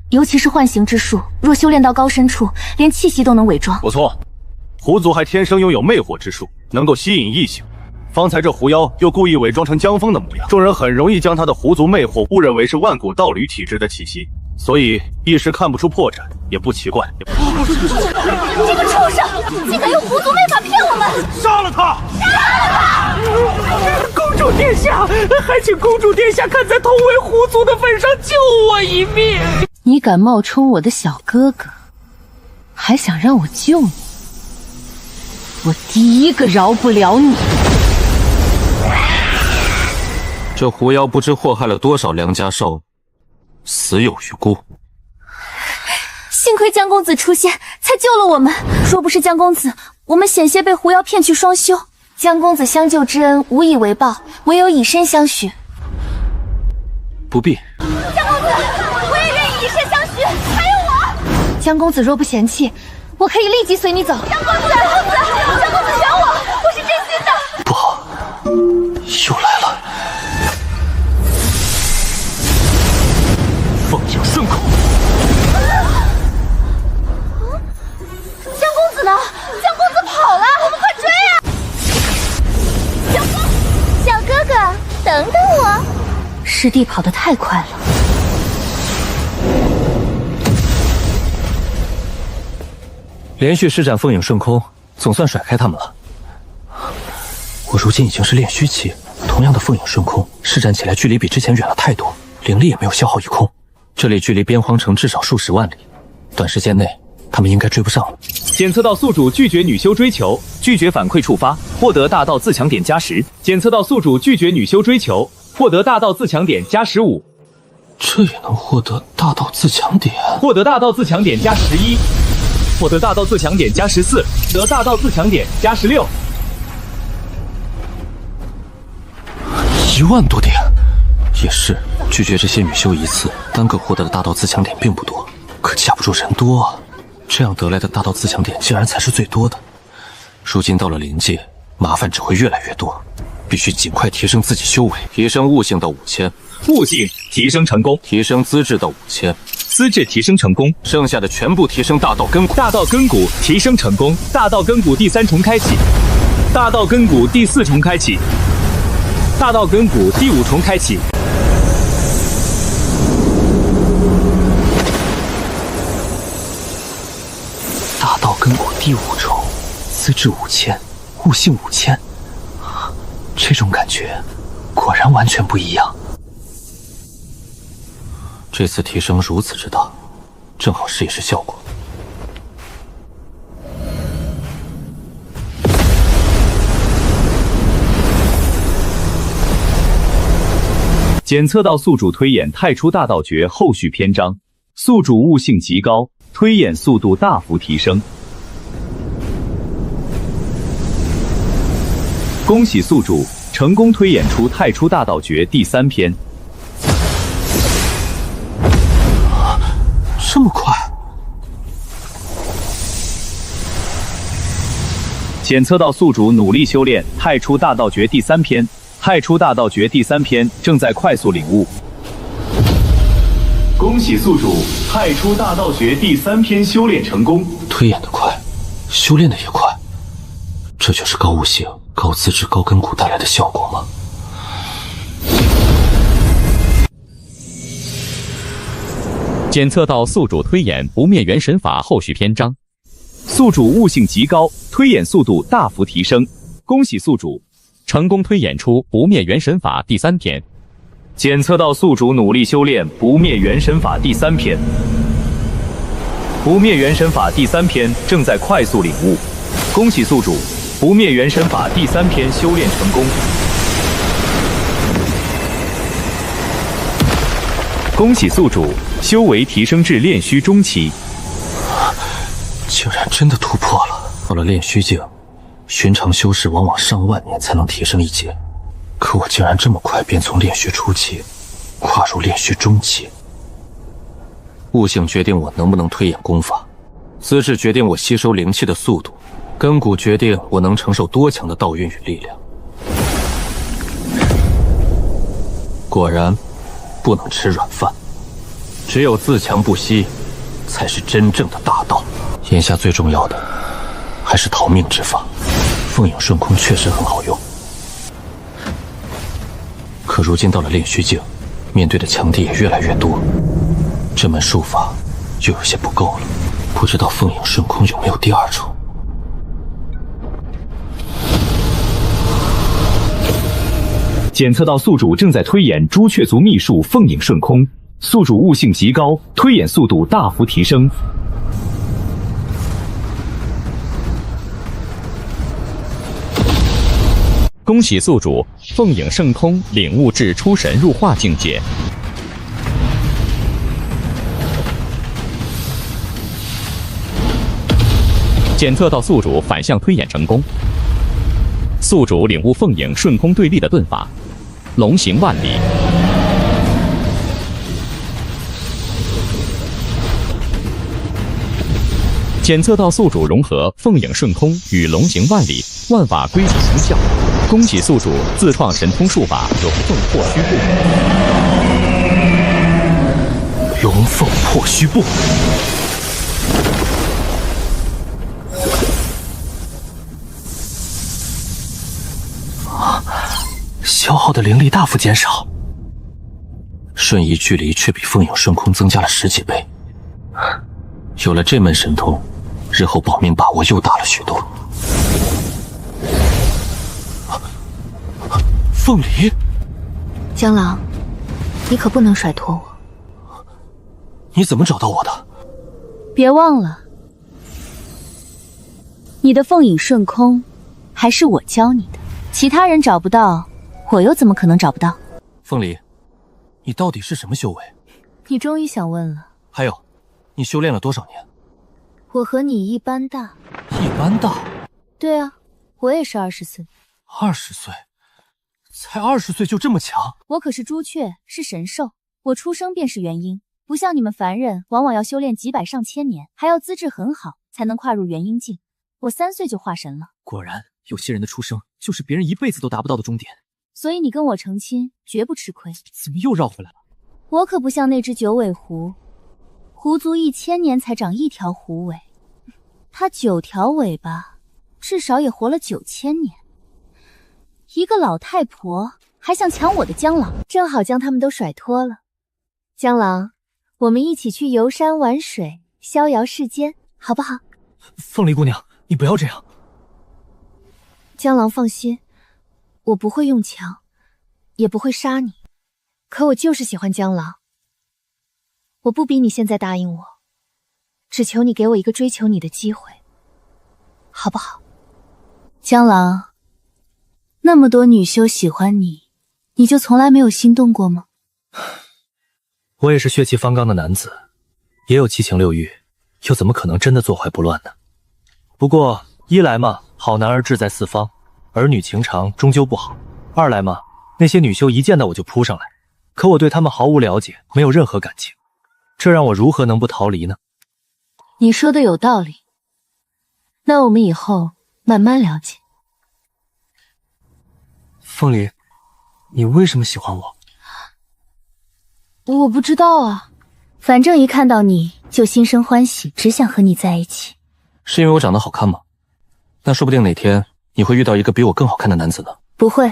尤其是幻形之术，若修炼到高深处，连气息都能伪装。不错，狐族还天生拥有魅惑之术，能够吸引异性。方才这狐妖又故意伪装成江峰的模样，众人很容易将他的狐族魅惑误认为是万古道侣体质的气息，所以一时看不出破绽，也不奇怪。这个畜生竟敢用狐族魅法骗我们！杀了他！公主殿下，还请公主殿下看在同为狐族的份上救我一命。你敢冒充我的小哥哥，还想让我救你？我第一个饶不了你！这狐妖不知祸害了多少良家少女，死有余辜。幸亏江公子出现，才救了我们。若不是江公子，我们险些被狐妖骗去双修。江公子相救之恩，无以为报，唯有以身相许。不必。江公子，我也愿意以身相许。还有我，江公子若不嫌弃，我可以立即随你走。江公子，江公子选我，我是真心的。不好，又来了。凤影顺口。江公子呢？江公子跑了，我们快追啊！江峰，小哥哥，等等我。师弟跑得太快了。连续施展凤影顺空，总算甩开他们了。我如今已经是炼虚期，同样的凤影顺空施展起来距离比之前远了太多，灵力也没有消耗一空。这里距离边荒城至少数十万里，短时间内他们应该追不上了。检测到宿主拒绝女修追求，拒绝反馈触发，获得大道自强点加10。检测到宿主拒绝女修追求，获得大道自强点加15。这也能获得大道自强点？获得大道自强点加11。获得大道自强点加14，得大道自强点加16。1万多点，也是拒绝这些女修一次，单个获得的大道自强点并不多，可架不住人多啊。这样得来的大道自强点竟然才是最多的。如今到了临界，麻烦只会越来越多，必须尽快提升自己修为，提升悟性到5000，悟性提升成功，提升资质到5000。资质提升成功，剩下的全部提升大道根骨。大道根骨提升成功，大道根骨第3重开启，大道根骨第4重开启，大道根骨第5重开启。大道根骨第5重，资质5000，悟性5000，这种感觉果然完全不一样。这次提升如此之大，正好试一试效果。检测到宿主推演太初大道诀后续篇章，宿主悟性极高，推演速度大幅提升。恭喜宿主成功推演出太初大道诀第3篇。这么快！检测到宿主努力修炼太初大道诀第3篇，太初大道诀第3篇正在快速领悟。恭喜宿主太初大道诀第3篇修炼成功。推演的快，修炼的也快，这就是高悟性、高资质、高根骨带来的效果吗？检测到宿主推演不灭元神法后续篇章，宿主悟性极高，推演速度大幅提升。恭喜宿主成功推演出不灭元神法第3篇。检测到宿主努力修炼不灭元神法第3篇，不灭元神法第3篇正在快速领悟。恭喜宿主不灭元神法第3篇修炼成功。恭喜宿主修为提升至炼虚中期。竟然真的突破了！到了炼虚境，寻常修士往往上万年才能提升一阶，可我竟然这么快便从炼虚初期跨入炼虚中期。悟性决定我能不能推演功法，资质决定我吸收灵气的速度，根骨决定我能承受多强的道运与力量。果然不能吃软饭，只有自强不息才是真正的大道。眼下最重要的还是逃命之法，凤影顺空确实很好用，可如今到了炼虚境，面对的强敌也越来越多，这门术法又有些不够了，不知道凤影顺空有没有第2种。检测到宿主正在推演朱雀族秘术凤影顺空，宿主悟性极高，推演速度大幅提升。恭喜宿主凤影圣空领悟至出神入化境界。检测到宿主反向推演成功。宿主领悟凤影顺空对立的遁法，龙行万里。检测到宿主融合凤影顺空与龙行万里万法归体成效。恭喜宿主自创神通术法龙凤破虚步。龙凤破虚步，消耗的灵力大幅减少，瞬移距离却比凤影顺空增加了10几倍。有了这门神通，日后保命把握又大了许多。凤梨，江郎，你可不能甩脱我。你怎么找到我的？别忘了，你的凤影顺空还是我教你的，其他人找不到，我又怎么可能找不到？凤梨，你到底是什么修为？你终于想问了。还有，你修炼了多少年？我和你一般大。一般大？对啊，我也是20岁。20岁？才20岁就这么强？我可是朱雀，是神兽，我出生便是元婴，不像你们凡人，往往要修炼几百上千年，还要资质很好才能跨入元婴境。我3岁就化神了。果然，有些人的出生就是别人一辈子都达不到的终点。所以你跟我成亲，绝不吃亏。怎么又绕回来了？我可不像那只九尾狐，狐族1000年才长1条狐尾，它9条尾巴，至少也活了9000年。一个老太婆还想抢我的江郎，正好将他们都甩脱了。江郎，我们一起去游山玩水，逍遥世间，好不好？凤梨姑娘，你不要这样。江郎放心，我不会用强，也不会杀你。可我就是喜欢江郎，我不逼你现在答应我，只求你给我一个追求你的机会，好不好？江郎，那么多女修喜欢你，你就从来没有心动过吗？我也是血气方刚的男子，也有七情六欲，又怎么可能真的坐怀不乱呢？不过一来嘛，好男儿志在四方，儿女情长终究不好；二来嘛，那些女修一见到我就扑上来，可我对她们毫无了解，没有任何感情，这让我如何能不逃离呢？你说的有道理，那我们以后慢慢了解。凤梨，你为什么喜欢我？我不知道啊，反正一看到你就心生欢喜，只想和你在一起。是因为我长得好看吗？那说不定哪天你会遇到一个比我更好看的男子呢。不会，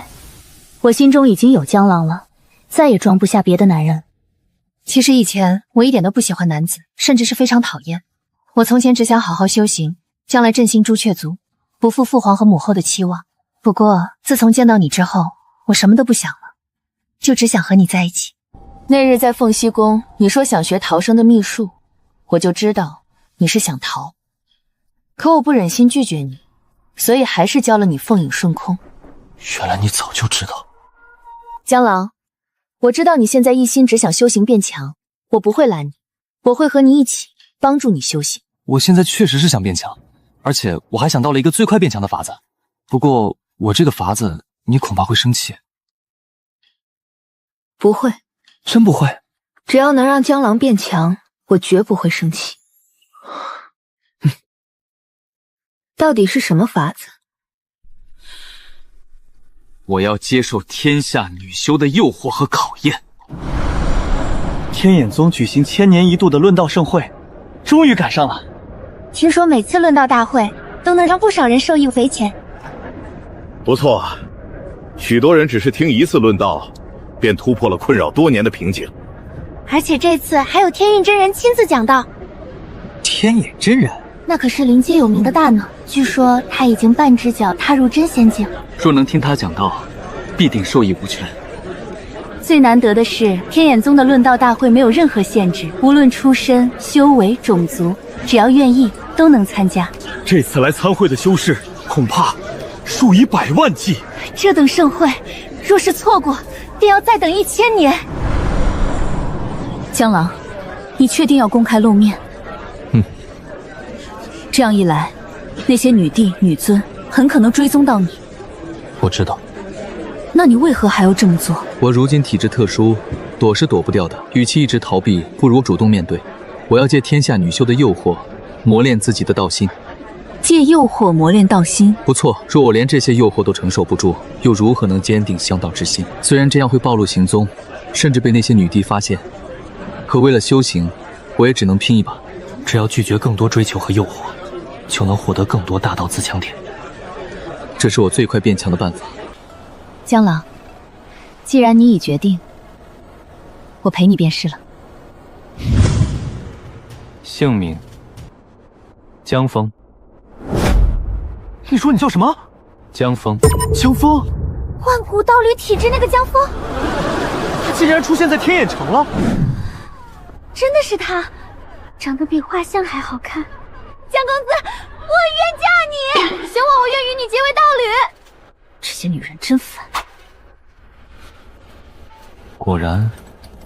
我心中已经有江郎了，再也装不下别的男人。其实以前我一点都不喜欢男子，甚至是非常讨厌。我从前只想好好修行，将来振兴朱雀族，不负父皇和母后的期望。不过自从见到你之后，我什么都不想了，就只想和你在一起。那日在凤栖宫，你说想学逃生的秘术，我就知道你是想逃，可我不忍心拒绝你，所以还是教了你凤影顺空。原来你早就知道。江郎，我知道你现在一心只想修行变强，我不会拦你，我会和你一起帮助你修行。我现在确实是想变强，而且我还想到了一个最快变强的法子。不过我这个法子你恐怕会生气。不会。真不会？只要能让江郎变强，我绝不会生气。到底是什么法子？我要接受天下女修的诱惑和考验。天眼宗举行1000年一度的论道盛会，终于赶上了。听说每次论道大会都能让不少人受益匪浅。不错，许多人只是听一次论道，便突破了困扰多年的瓶颈。而且这次还有天韵真人亲自讲道。天眼真人？那可是灵界有名的大脑，据说他已经半只脚踏入真仙境。若能听他讲道，必定受益无穷。最难得的是，天眼宗的论道大会没有任何限制，无论出身、修为、种族，只要愿意都能参加。这次来参会的修士恐怕数以百万计。这等盛会，若是错过，便要再等1000年。江郎，你确定要公开露面？这样一来，那些女帝、女尊很可能追踪到你。我知道。那你为何还要这么做？我如今体质特殊，躲是躲不掉的。与其一直逃避，不如主动面对。我要借天下女修的诱惑，磨练自己的道心。借诱惑磨练道心？不错。若我连这些诱惑都承受不住，又如何能坚定香道之心？虽然这样会暴露行踪，甚至被那些女帝发现，可为了修行，我也只能拼一把。只要拒绝更多追求和诱惑，就能获得更多大道自强点。这是我最快变强的办法。江郎，既然你已决定，我陪你便是了。姓名：江峰。你说你叫什么？江峰。江峰？万古道侣体质那个江峰？他竟然出现在天眼城了！真的是他，长得比画像还好看。江公子，我愿嫁你，选我，我愿与你结为道侣。这些女人真烦。果然，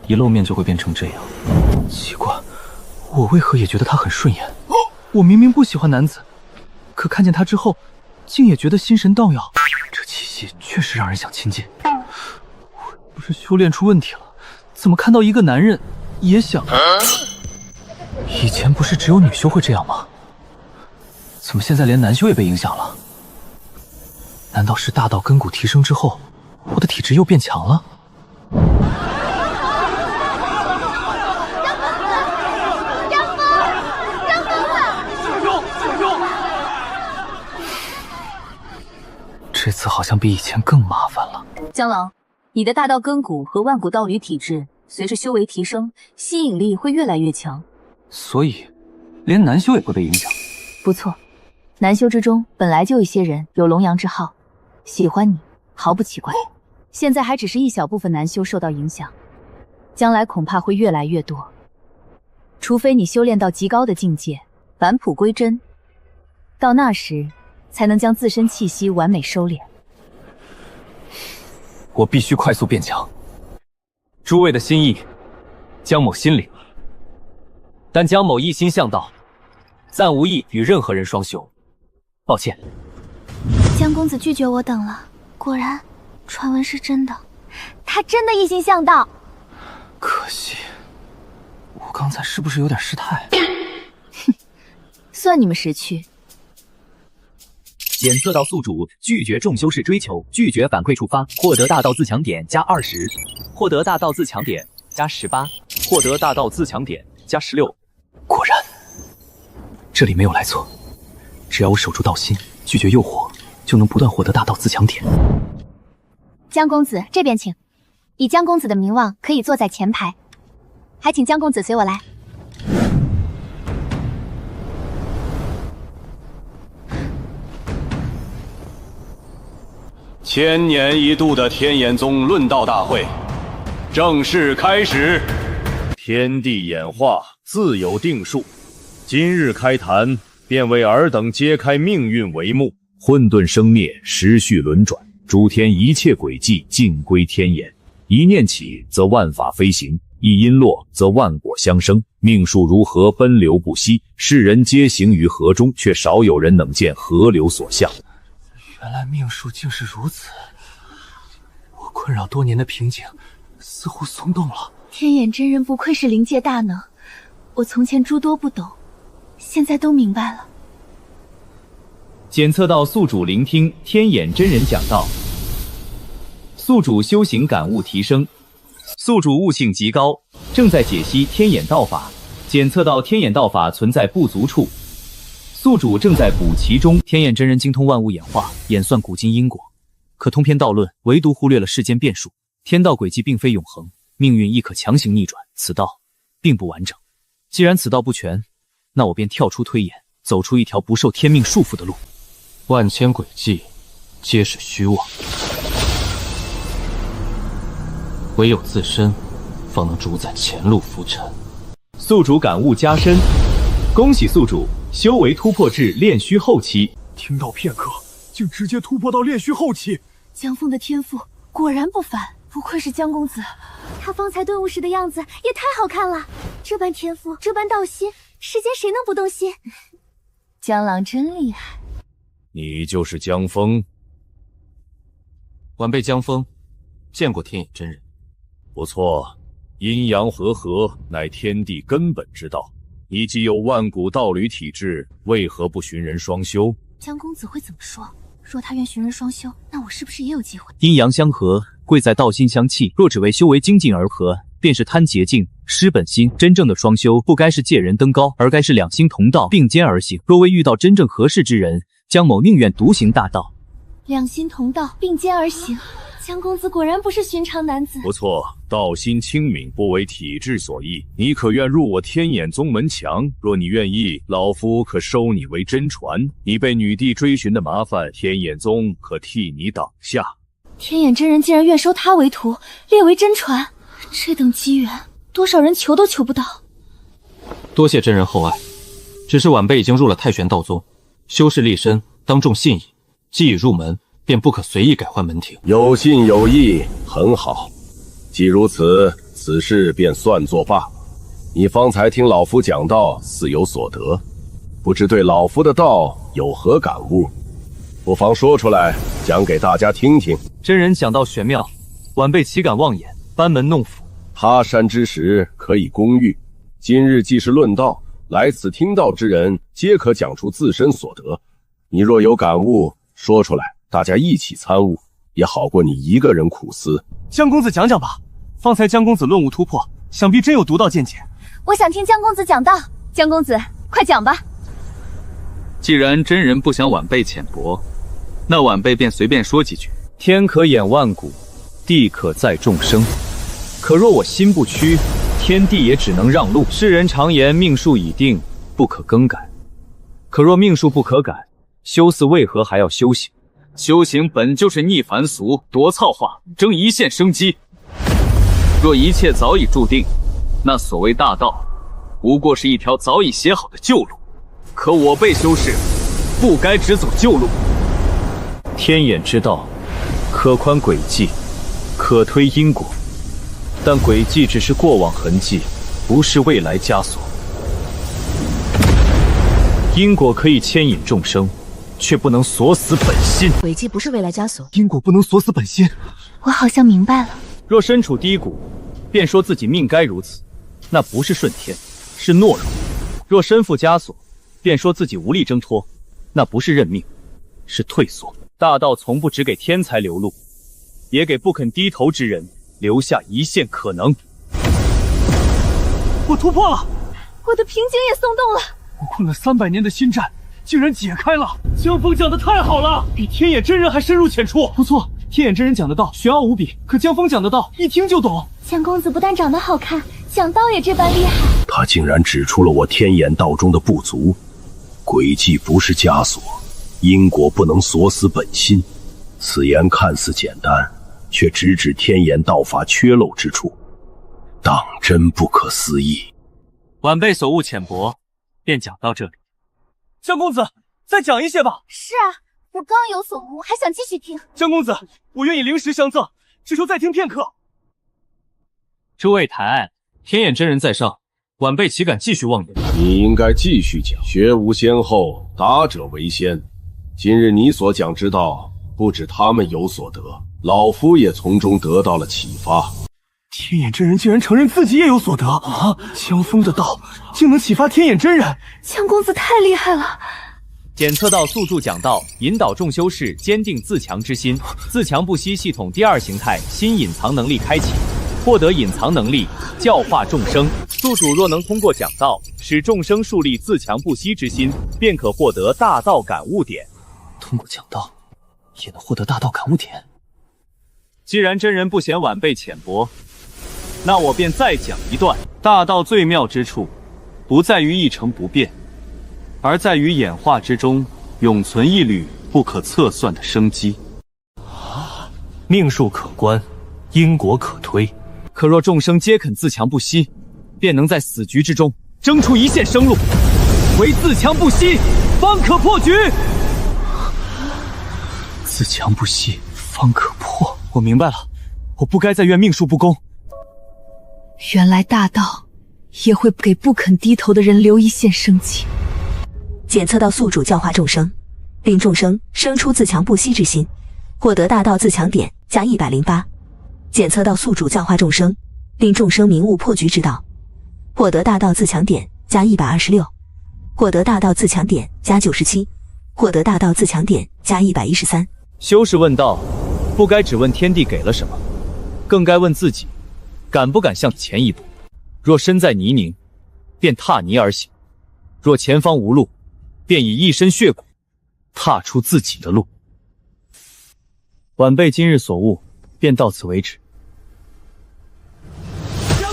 一露面就会变成这样。奇怪，我为何也觉得他很顺眼？我明明不喜欢男子，可看见他之后，竟也觉得心神荡漾。这气息确实让人想亲近。我不是修炼出问题了？怎么看到一个男人也想？以前不是只有女修会这样吗？怎么现在连男修也被影响了？难道是大道根骨提升之后，我的体质又变强了？这次好像比以前更麻烦了。江郎，你的大道根骨和万古道侣体质随着修为提升，吸引力会越来越强。所以，连男修也会被影响。不错，男修之中本来就有一些人有龙阳之好，喜欢你毫不奇怪。现在还只是一小部分男修受到影响，将来恐怕会越来越多。除非你修炼到极高的境界，返璞归真，到那时才能将自身气息完美收敛。我必须快速变强。诸位的心意，江某心领了。但江某一心向道，暂无意与任何人双修，抱歉。江公子拒绝我等了，果然，传闻是真的，他真的一心向道。可惜，我刚才是不是有点失态？哼，算你们识趣。检测到宿主拒绝众修士追求，拒绝反馈触发，获得大道自强点加20，获得大道自强点加18，获得大道自强点加16。果然，这里没有来错。只要我守住道心，拒绝诱惑，就能不断获得大道自强点。江公子这边请，以江公子的名望，可以坐在前排，还请江公子随我来。千年一度的天眼宗论道大会正式开始。天地演化自有定数，今日开坛，便为尔等揭开命运帷幕。混沌生灭，时序轮转，诸天一切轨迹尽归天眼。一念起，则万法飞行；一因落，则万果相生。命数如河，奔流不息，世人皆行于河中，却少有人能见河流所向。原来命数竟是如此，我困扰多年的瓶颈似乎松动了。天眼真人不愧是灵界大能，我从前诸多不懂，现在都明白了。检测到宿主聆听天眼真人讲道，宿主修行感悟提升，宿主悟性极高，正在解析天眼道法，检测到天眼道法存在不足处，宿主正在补其中。天眼真人精通万物演化，演算古今因果，可通篇道论，唯独忽略了世间变数。天道轨迹并非永恒，命运亦可强行逆转，此道并不完整。既然此道不全，那我便跳出推演，走出一条不受天命束缚的路。万千轨迹皆是虚妄，唯有自身方能主宰前路浮沉。宿主感悟加深，恭喜宿主修为突破至炼虚后期。听到片刻，竟直接突破到炼虚后期。江枫的天赋果然不凡，不愧是江公子。他方才顿悟时的样子也太好看了，这般天赋，这般道心，世间谁能不动心？江郎真厉害。你就是江枫？晚辈江枫，见过天眼真人。不错，阴阳和合乃天地根本之道。你既有万古道侣体质，为何不寻人双修？江公子会怎么说？若他愿寻人双修，那我是不是也有机会？阴阳相合，贵在道心相契。若只为修为精进而合，便是贪捷径，失本心。真正的双修，不该是借人登高，而该是两心同道，并肩而行。若未遇到真正合适之人，江某宁愿独行大道。两心同道，并肩而行。江公子果然不是寻常男子。不错，道心清明，不为体质所役。你可愿入我天眼宗门墙？若你愿意，老夫可收你为真传。你被女帝追寻的麻烦，天眼宗可替你挡下。天眼真人竟然愿收他为徒，列为真传，这等机缘，多少人求都求不到。多谢真人厚爱，只是晚辈已经入了太玄道宗，修士立身，当众信矣。既已入门，便不可随意改换门庭。有信有义，很好。既如此，此事便算作罢。你方才听老夫讲道，似有所得，不知对老夫的道有何感悟？不妨说出来，讲给大家听听。真人讲道玄妙，晚辈岂敢妄言，班门弄斧。他山之石，可以攻玉。今日既是论道，来此听道之人，皆可讲出自身所得。你若有感悟，说出来，大家一起参悟，也好过你一个人苦思。江公子讲讲吧，方才江公子论悟突破，想必真有独到见解。我想听江公子讲道，江公子快讲吧。既然真人不想晚辈浅薄，那晚辈便随便说几句。天可掩万古，地可载众生。可若我心不屈，天地也只能让路。世人常言命数已定，不可更改。可若命数不可改，修寺为何还要修行？修行本就是逆凡俗，夺造化，争一线生机。若一切早已注定，那所谓大道，不过是一条早已写好的旧路。可我辈修士，不该只走旧路。天眼之道，可宽轨迹，可推因果，但轨迹只是过往痕迹，不是未来枷锁。因果可以牵引众生，却不能锁死本心。轨迹不是未来枷锁，因果不能锁死本心。我好像明白了。若身处低谷，便说自己命该如此，那不是顺天，是懦弱；若身负枷锁，便说自己无力挣脱，那不是认命，是退缩。大道从不只给天才留路，也给不肯低头之人留下一线可能。我突破了，我的瓶颈也松动了。我困了300年的心战竟然解开了。江峰讲的太好了，比天野真人还深入浅出。不错，天野真人讲的道玄奥无比，可江峰讲的道一听就懂。江公子不但长得好看，讲道也这般厉害。他竟然指出了我天眼道中的不足。诡计不是枷锁，因果不能锁死本心。此言看似简单，却直指天眼道法缺漏之处，当真不可思议。晚辈所悟浅薄，便讲到这里。江公子，再讲一些吧。是啊，我刚有所悟，还想继续听。江公子，我愿意灵石相赠，只求再听片刻。诸位抬案，天眼真人在上，晚辈岂敢继续妄言？你应该继续讲。学无先后，达者为先。今日你所讲之道，不止他们有所得，老夫也从中得到了启发。天眼真人竟然承认自己也有所得啊！江峰的道竟能启发天眼真人，江公子太厉害了。检测到宿助讲道，引导众修士坚定自强之心。自强不息系统第2形态新隐藏能力开启，获得隐藏能力教化众生。宿主若能通过讲道使众生树立自强不息之心，便可获得大道感悟点。通过讲道也能获得大道感悟点。既然真人不嫌晚辈浅薄，那我便再讲一段。大道最妙之处，不在于一成不变，而在于演化之中永存一缕不可测算的生机。命数可观，因果可推。可若众生皆肯自强不息，便能在死局之中争出一线生路。唯自强不息，方可破局。自强不息，方可破。我明白了，我不该再怨命数不公。原来大道也会给不肯低头的人留一线生机。检测到宿主教化众生，令众生生出自强不息之心，获得大道自强点加108。检测到宿主教化众生，令众生明悟破局之道，获得大道自强点加126，获得大道自强点加97，获得大道自强点加113。修士问道，不该只问天地给了什么，更该问自己敢不敢向前一步。若身在泥泞，便踏泥而行；若前方无路，便以一身血骨踏出自己的路。晚辈今日所悟，便到此为止。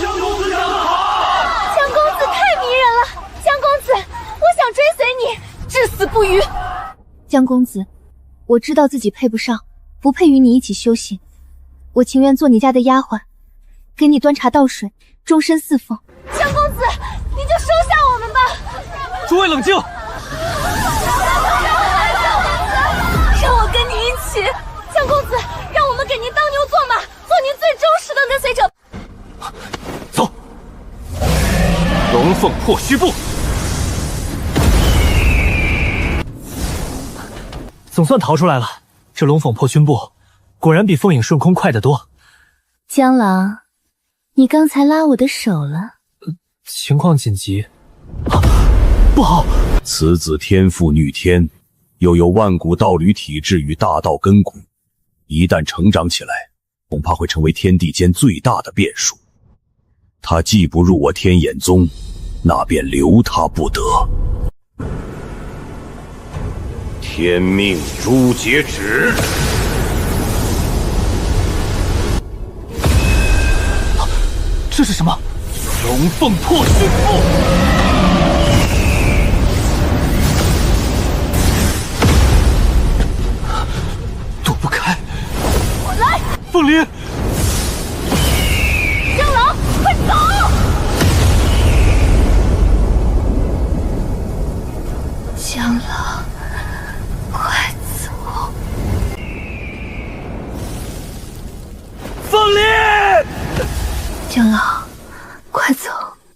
江公子讲得好！江公子太迷人了！江公子，我想追随你，至死不渝。江公子，我知道自己配不上，不配与你一起修行，我情愿做你家的丫鬟，给你端茶倒水，终身侍奉。江公子，你就收下我们吧。诸位冷静。让我跟你一起。江公子，让我们给您当牛做马，做您最忠实的跟随者。走。龙凤破虚步。总算逃出来了。这龙凤破军步果然比风影顺空快得多。江郎，你刚才拉我的手了？情况紧急。不好！此子天赋逆天，又有万古道侣体质与大道根骨，一旦成长起来，恐怕会成为天地间最大的变数。他既不入我天眼宗，那便留他不得。天命诛截止。这是什么？龙凤破虚步。躲不开。我来。凤离。江郎，快走！江郎，快走！凤离。江郎，快走！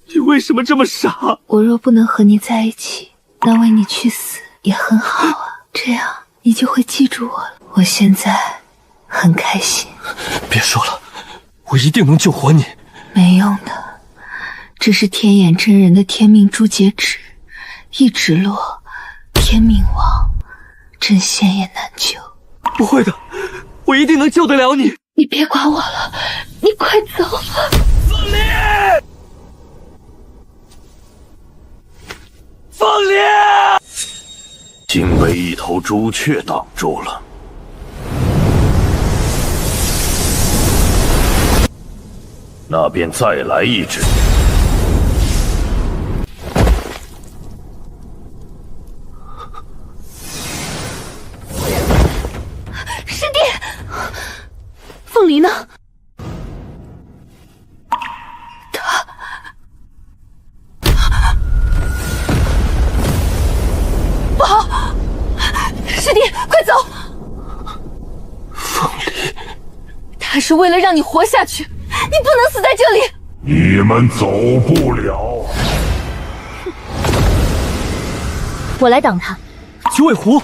你为什么这么傻？我若不能和你在一起，那为你去死也很好啊，这样你就会记住我了。我现在很开心。别说了，我一定能救活你。没用的，这是天眼真人的天命诛截止，一直落，天命亡，真仙也难救。不会的，我一定能救得了你。你别管我了，你快走。凤梨，凤梨，竟被一头朱雀挡住了。那便再来一只。师弟，凤梨呢？不好！师弟，快走！凤梨，他是为了让你活下去，你不能死在这里。你们走不了。我来挡他。九尾狐，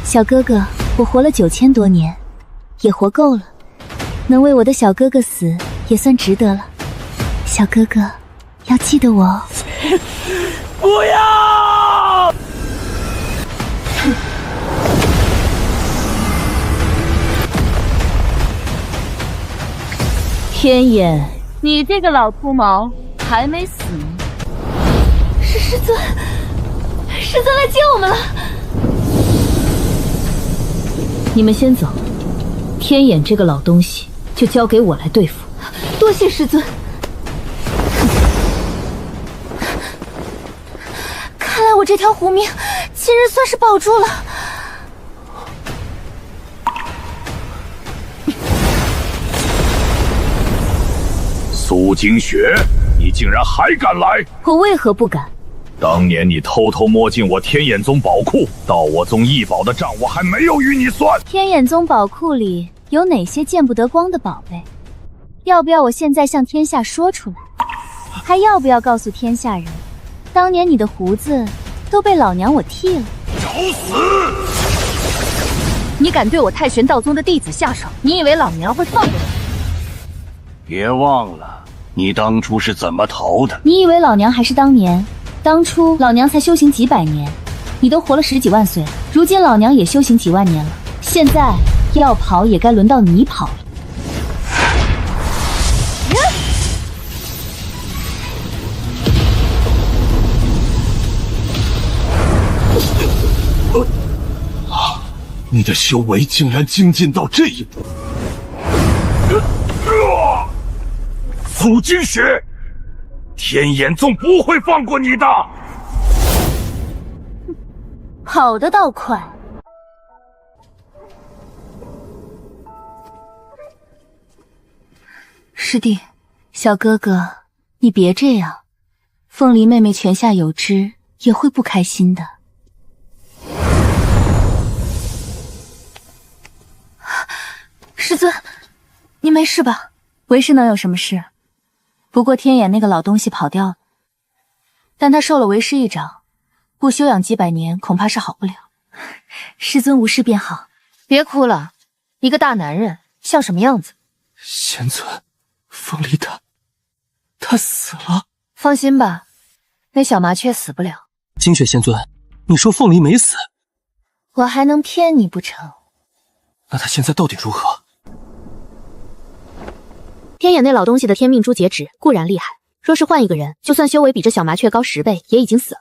小哥哥，我活了9000多年，也活够了，能为我的小哥哥死，也算值得了。小哥哥，要记得我哦。不要！天眼，你这个老秃毛还没死呢。是师尊，师尊来接我们了。你们先走，天眼这个老东西就交给我来对付。多谢师尊。看来我这条狐命今日算是保住了。苏金雪，你竟然还敢来！我为何不敢？当年你偷偷摸进我天眼宗宝库，盗我宗异宝的账我还没有与你算。天眼宗宝库里有哪些见不得光的宝贝？要不要我现在向天下说出来？还要不要告诉天下人，当年你的胡子都被老娘我剃了？找死！你敢对我太玄道宗的弟子下手，你以为老娘会放过你？别忘了，你当初是怎么逃的？你以为老娘还是当年？当初老娘才修行几百年，你都活了10几万岁了。如今老娘也修行几万年了，现在要跑也该轮到你跑了。你的修为竟然精进到这一步！苏金雪，天眼宗不会放过你的！跑得倒快。师弟，小哥哥，你别这样，凤梨妹妹泉下有知，也会不开心的。师尊，你没事吧？为师能有什么事？不过天眼那个老东西跑掉了，但他受了为师一掌，不休养几百年，恐怕是好不了。师尊无事便好。别哭了，一个大男人像什么样子？仙尊，凤梨他死了。放心吧，那小麻雀死不了。金雪仙尊，你说凤梨没死，我还能骗你不成？那他现在到底如何？天眼那老东西的天命珠截止固然厉害，若是换一个人，就算修为比这小麻雀高10倍，也已经死了。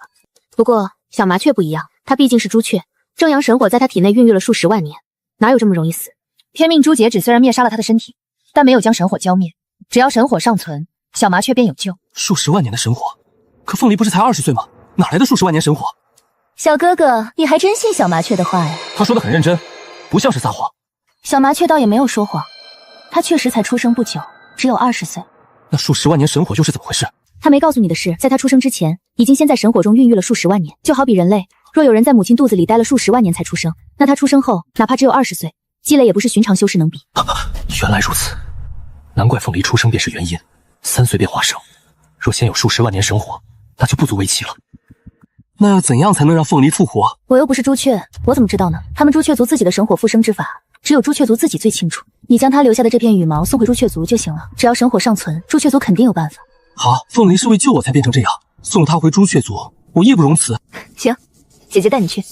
不过小麻雀不一样，它毕竟是朱雀，正阳神火在它体内孕育了数10万年，哪有这么容易死？天命珠截止虽然灭杀了他的身体，但没有将神火浇灭，只要神火尚存，小麻雀便有救。数10万年的神火，可凤梨不是才20岁吗？哪来的数10万年神火？小哥哥，你还真信小麻雀的话呀？他说的很认真，不像是撒谎。小麻雀倒也没有说谎，他确实才出生不久，只有20岁。那数10万年神火又是怎么回事？他没告诉你的是，在他出生之前，已经先在神火中孕育了数10万年。就好比人类，若有人在母亲肚子里待了数10万年才出生，那他出生后，哪怕只有20岁，积累也不是寻常修士能比。原来如此，难怪凤梨出生便是原因，3岁便化生。若先有数10万年神火，那就不足为奇了。那要怎样才能让凤梨复活？我又不是朱雀，我怎么知道呢？他们朱雀族自己的神火复生之法，只有朱雀族自己最清楚。你将他留下的这片羽毛送回朱雀族就行了，只要神火尚存，朱雀族肯定有办法。好，凤梨是为救我才变成这样，送他回朱雀族，我义不容辞。行，姐姐带你去。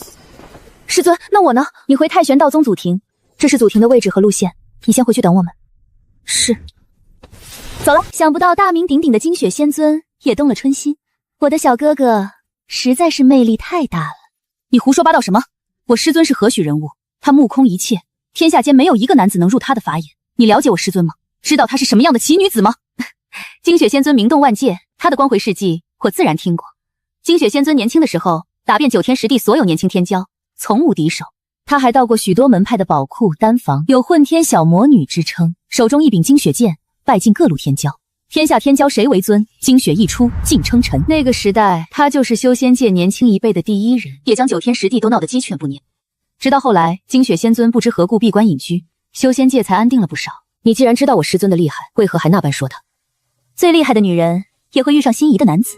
师尊，那我呢？你回太玄道宗祖庭，这是祖庭的位置和路线，你先回去等我们。是。走了。想不到大名鼎鼎的金雪仙尊也动了春心，我的小哥哥实在是魅力太大了。你胡说八道什么？我师尊是何许人物？他目空一切，天下间没有一个男子能入他的法眼。你了解我师尊吗？知道她是什么样的奇女子吗？金雪仙尊名动万界，她的光辉事迹我自然听过。金雪仙尊年轻的时候打遍9天10地所有年轻天骄，从无敌手。她还到过许多门派的宝库丹房，有混天小魔女之称，手中一柄金雪剑，拜尽各路天骄。天下天骄谁为尊？金雪一出，尽称臣。那个时代，她就是修仙界年轻一辈的第一人，也将9天10地都闹得鸡犬不宁。直到后来，金雪仙尊不知何故闭关隐居，修仙界才安定了不少。你既然知道我师尊的厉害，为何还那般说他？最厉害的女人也会遇上心仪的男子，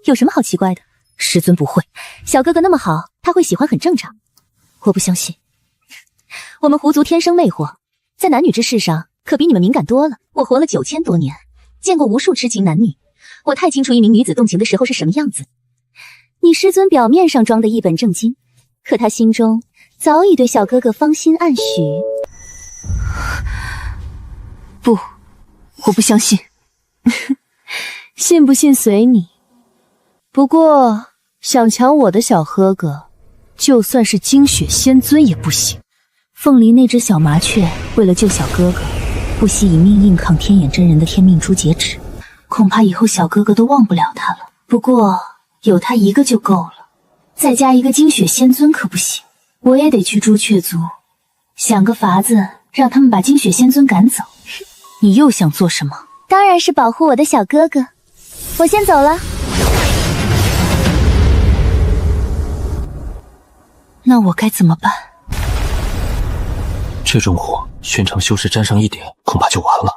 有什么好奇怪的？师尊不会，小哥哥那么好，他会喜欢很正常。我不相信，我们狐族天生魅惑，在男女之事上可比你们敏感多了。我活了9000多年，见过无数痴情男女，我太清楚一名女子动情的时候是什么样子。你师尊表面上装得一本正经，可他心中早已对小哥哥芳心暗许。不，我不相信。信不信随你。不过想抢我的小哥哥，就算是金雪仙尊也不行。凤梨那只小麻雀为了救小哥哥，不惜以命硬抗天眼真人的天命珠截止，恐怕以后小哥哥都忘不了他了。不过有他一个就够了，再加一个金雪仙尊可不行。我也得去朱雀族，想个法子让他们把金雪仙尊赶走。你又想做什么？当然是保护我的小哥哥。我先走了。那我该怎么办？这种火，寻常修士沾上一点，恐怕就完了。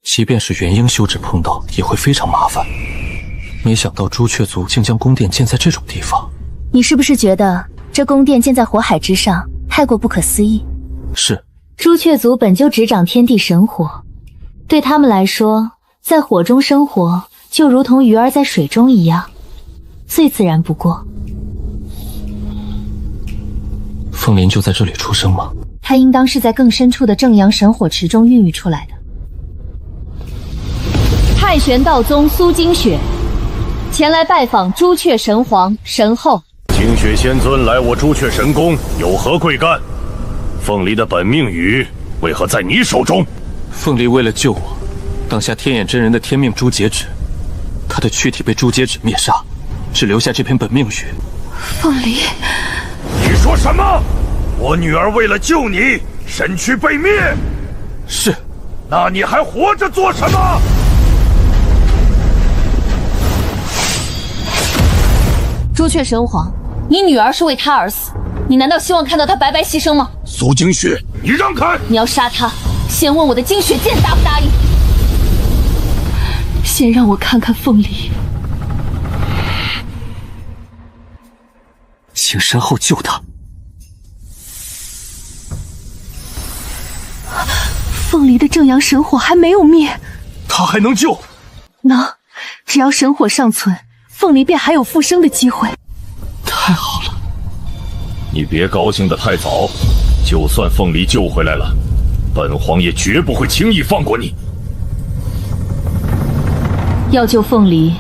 即便是元婴修士碰到，也会非常麻烦。没想到朱雀族竟将宫殿建在这种地方。你是不是觉得这宫殿建在火海之上，太过不可思议？是。朱雀族本就执掌天地神火，对他们来说，在火中生活就如同鱼儿在水中一样，最自然不过。凤麟就在这里出生吗？他应当是在更深处的正阳神火池中孕育出来的。太玄道宗苏金雪前来拜访朱雀神皇神后。金雪仙尊来我朱雀神宫有何贵干？凤梨的本命羽为何在你手中？凤梨为了救我，当下天眼真人的天命珠截止，他的躯体被珠截止灭杀，只留下这片本命羽。凤梨，你说什么？我女儿为了救你，身躯被灭。是。那你还活着做什么？朱雀神皇，你女儿是为他而死，你难道希望看到她白白牺牲吗？苏金雪，你让开！你要杀她，先问我的金雪剑答不答应？先让我看看凤梨。请身后救他。凤梨的正阳神火还没有灭，他还能救？能，只要神火尚存，凤梨便还有复生的机会。太好了！你别高兴得太早，就算凤梨救回来了，本皇也绝不会轻易放过你。要救凤梨，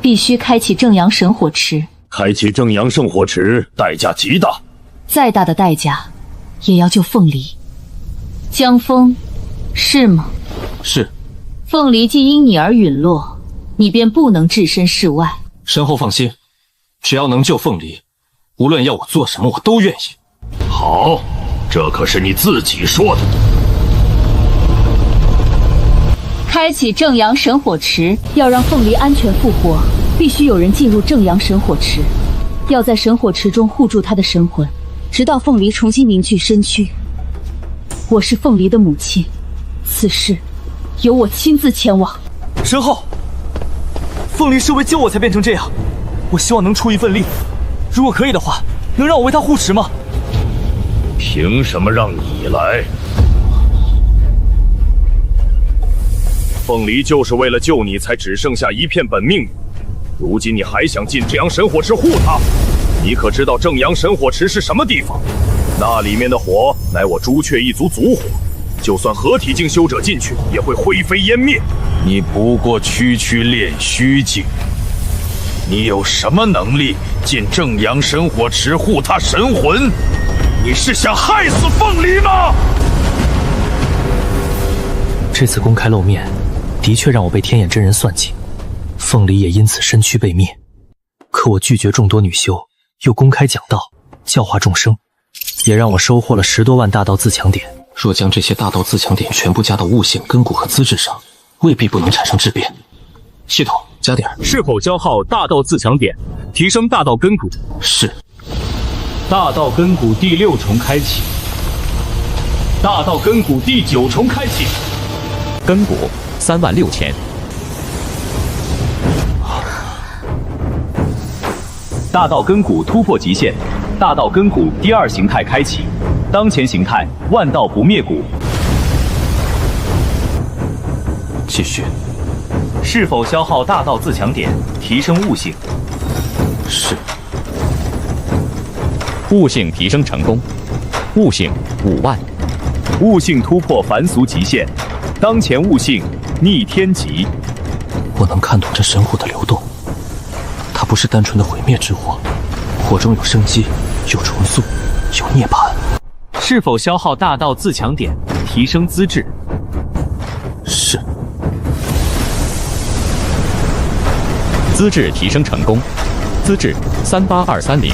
必须开启正阳神火池。开启正阳圣火池代价极大，再大的代价也要救凤梨。江枫，是吗？是。凤梨既因你而陨落，你便不能置身事外。身后放心，只要能救凤梨，无论要我做什么，我都愿意。好，这可是你自己说的。开启正阳神火池，要让凤梨安全复活，必须有人进入正阳神火池，要在神火池中护住他的神魂，直到凤梨重新凝聚身躯。我是凤梨的母亲，此事由我亲自前往。身后，凤梨是为救我才变成这样，我希望能出一份力，如果可以的话，能让我为她护持吗？凭什么让你来？凤梨就是为了救你才只剩下一片本命羽，如今你还想进这阳神火池护她？你可知道正阳神火池是什么地方？那里面的火乃我朱雀一族族火，就算合体境修者进去，也会灰飞烟灭。你不过区区炼虚境，你有什么能力进正阳神火池护他神魂？你是想害死凤梨吗？这次公开露面，的确让我被天眼真人算计，凤梨也因此身躯被灭。可我拒绝众多女修，又公开讲道，教化众生，也让我收获了10多万大道自强点。若将这些大道自强点全部加到悟性、根骨和资质上，未必不能产生质变。系统加点。是否消耗大道自强点，提升大道根骨？是。大道根骨第6重开启，大道根骨第9重开启。根骨36000。大道根骨突破极限，大道根骨第2形态开启，当前形态万道不灭骨。继续。是否消耗大道自强点，提升悟性？是。悟性提升成功，悟性5万。悟性突破凡俗极限，当前悟性逆天级。我能看懂这神火的流动，它不是单纯的毁灭之火，火中有生机，有重塑，有涅槃。是否消耗大道自强点，提升资质？是。资质提升成功，资质38230，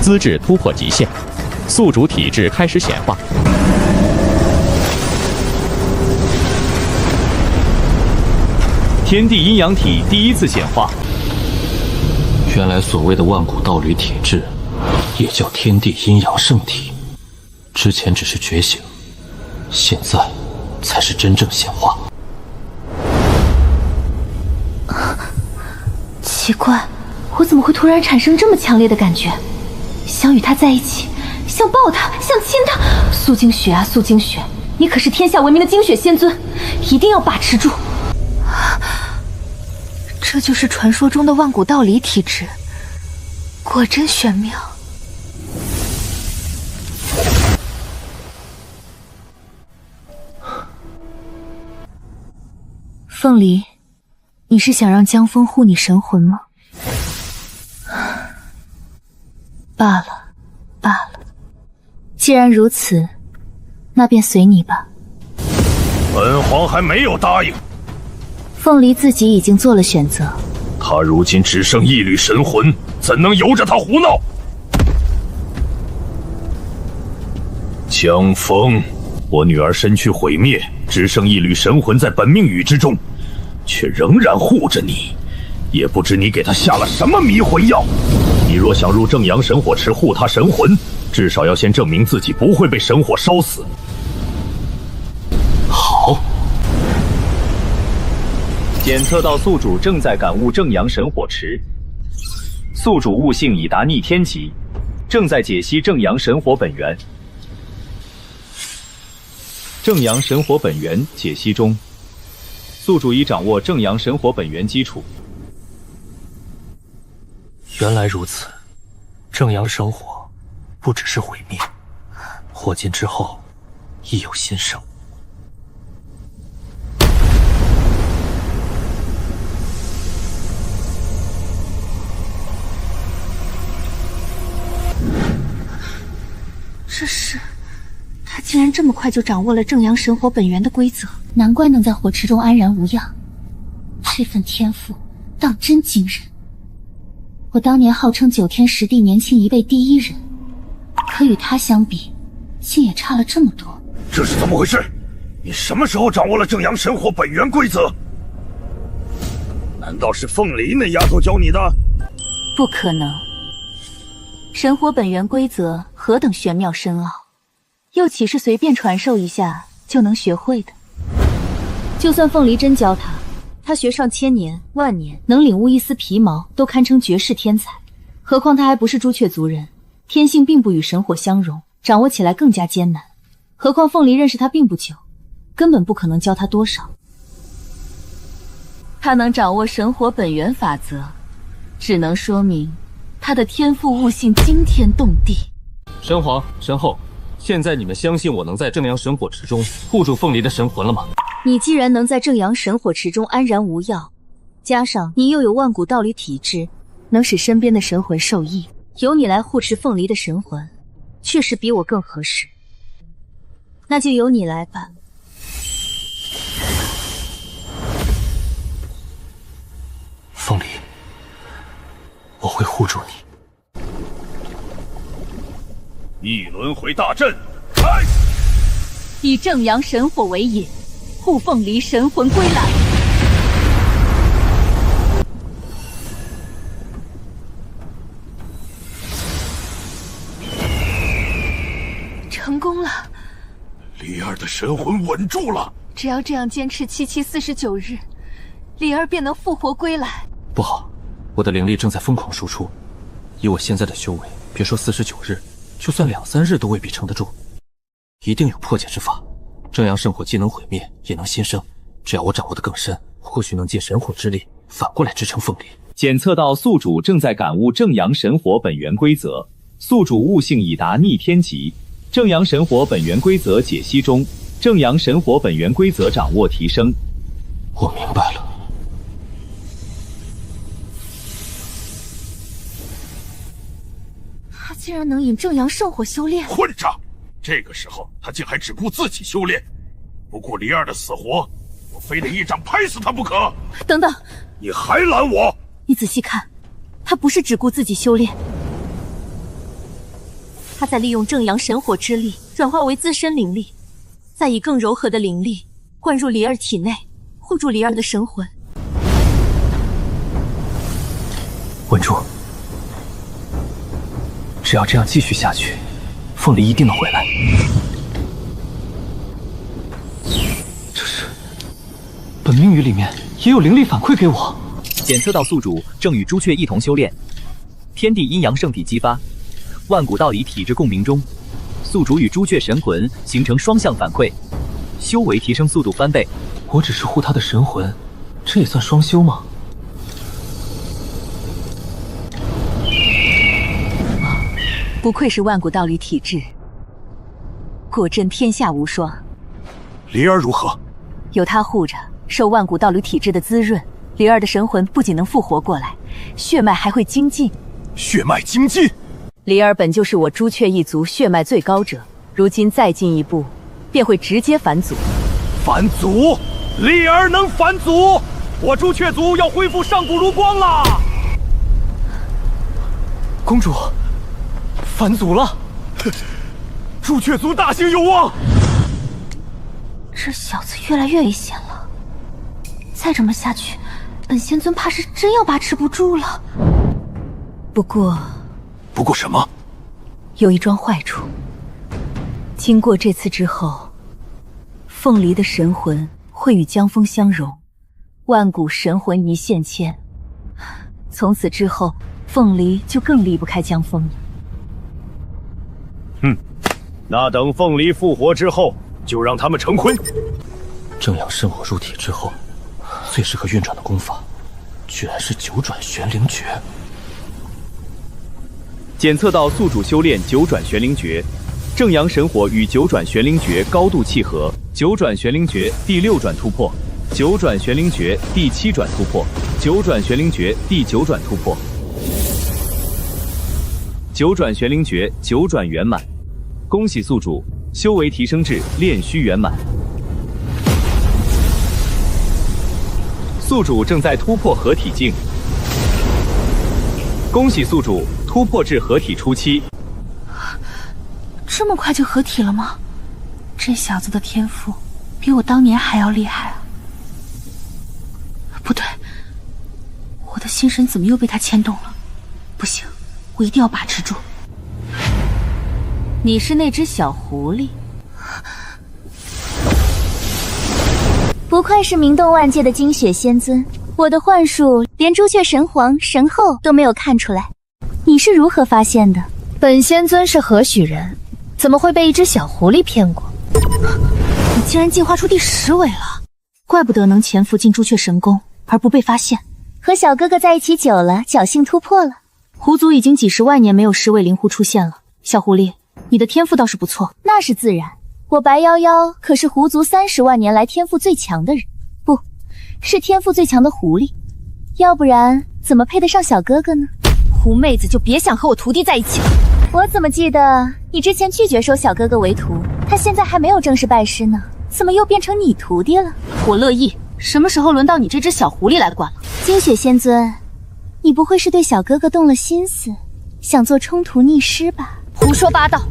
资质突破极限，宿主体质开始显化。天地阴阳体第1次显化。原来所谓的万古道侣体质，也叫天地阴阳圣体。之前只是觉醒，现在才是真正显化。奇怪，我怎么会突然产生这么强烈的感觉？想与他在一起，想抱他，想亲他。苏精雪啊，苏精雪，你可是天下闻名的精血仙尊，一定要把持住。这就是传说中的万古道理体质，果真玄妙。凤梨，你是想让江枫护你神魂吗？罢了，罢了。既然如此，那便随你吧。本皇还没有答应。凤梨自己已经做了选择。他如今只剩一缕神魂，怎能由着他胡闹？江枫，我女儿身躯毁灭，只剩一缕神魂在本命羽之中，却仍然护着你，也不知你给她下了什么迷魂药。你若想入正阳神火池护她神魂，至少要先证明自己不会被神火烧死。好。检测到宿主正在感悟正阳神火池，宿主悟性已达逆天级，正在解析正阳神火本源。正阳神火本源解析中，宿主已掌握正阳神火本源基础。原来如此，正阳神火不只是毁灭，火尽之后亦有新生。这是，他竟然这么快就掌握了正阳神火本源的规则，难怪能在火池中安然无恙。这份天赋当真惊人。我当年号称9天10地年轻一辈第一人，可与他相比，竟也差了这么多。这是怎么回事？你什么时候掌握了正阳神火本源规则？难道是凤梨那丫头教你的？不可能。神火本源规则何等玄妙深奥，又岂是随便传授一下就能学会的？就算凤梨真教他，他学上千年万年，能领悟一丝皮毛，都堪称绝世天才。何况他还不是朱雀族人，天性并不与神火相融，掌握起来更加艰难。何况凤梨认识他并不久，根本不可能教他多少。他能掌握神火本源法则，只能说明他的天赋悟性惊天动地。神皇、神后，现在你们相信我能在正阳神火池中护住凤离的神魂了吗？你既然能在正阳神火池中安然无恙，加上你又有万古道侣体质，能使身边的神魂受益，由你来护持凤离的神魂，确实比我更合适。那就由你来吧。凤离，我会护住你。逆轮回大阵开！以正阳神火为引，护凤离神魂归来。成功了！离儿的神魂稳住了。只要这样坚持749日，离儿便能复活归来。不好，我的灵力正在疯狂输出，以我现在的修为，别说49日，就算2、3日都未必撑得住。一定有破解之法。正阳圣火既能毁灭，也能新生。只要我掌握得更深，或许能借神火之力反过来支撑凤离。检测到宿主正在感悟正阳神火本源规则，宿主悟性已达逆天级。正阳神火本源规则解析中，正阳神火本源规则掌握提升。我明白了。他竟然能引正阳圣火修炼！混账！这个时候他竟还只顾自己修炼，不顾离儿的死活，我非得一掌拍死他不可！等等，你还拦我？你仔细看，他不是只顾自己修炼，他在利用正阳神火之力转化为自身灵力，再以更柔和的灵力灌入离儿体内，护住离儿的神魂。稳住！只要这样继续下去，凤离一定能回来。这是本命语里面也有灵力反馈给我。检测到宿主正与朱雀一同修炼，天地阴阳圣体激发，万古道理体质共鸣中，宿主与朱雀神魂形成双向反馈，修为提升速度翻倍。我只是护他的神魂，这也算双修吗？不愧是万古道理体质，果真天下无双。离儿如何？有他护着，受万古道理体质的滋润，离儿的神魂不仅能复活过来，血脉还会精进。血脉精进？离儿本就是我朱雀一族血脉最高者，如今再进一步，便会直接返祖。返祖？离儿能返祖？我朱雀族要恢复上古如光了！公主，返祖了！朱雀族大兴有望！这小子越来越危险了，再这么下去，本仙尊怕是真要把持不住了。不过什么？有一桩坏处。经过这次之后，凤离的神魂会与江枫相融，万古神魂一线牵。从此之后，凤离就更离不开江枫了。那等凤离复活之后，就让他们成婚。正阳圣火入体之后，最适合运转的功法，居然是九转玄灵诀。检测到宿主修炼九转玄灵诀，正阳神火与九转玄灵诀高度契合。九转玄灵诀第6转突破，九转玄灵诀第7转突破，九转玄灵诀第9转突破，九转玄灵诀9转圆满。恭喜宿主，修为提升至炼虚圆满。宿主正在突破合体境。恭喜宿主突破至合体初期。这么快就合体了吗？这小子的天赋比我当年还要厉害啊！不对，我的心神怎么又被他牵动了？不行，我一定要把持住。你是那只小狐狸？不愧是名动万界的精血仙尊，我的幻术连朱雀神皇、神后都没有看出来，你是如何发现的？本仙尊是何许人？怎么会被一只小狐狸骗过？你竟然进化出第10尾了，怪不得能潜伏进朱雀神宫而不被发现。和小哥哥在一起久了，侥幸突破了。狐族已经几十万年没有10位灵狐出现了。小狐狸，你的天赋倒是不错。那是自然，我白夭夭可是狐族30万年来天赋最强的人，不是天赋最强的狐狸，要不然怎么配得上小哥哥呢？狐妹子就别想和我徒弟在一起了。我怎么记得你之前拒绝收小哥哥为徒，他现在还没有正式拜师呢，怎么又变成你徒弟了？我乐意，什么时候轮到你这只小狐狸来管了？金雪仙尊，你不会是对小哥哥动了心思，想做冲途逆师吧？胡说八道！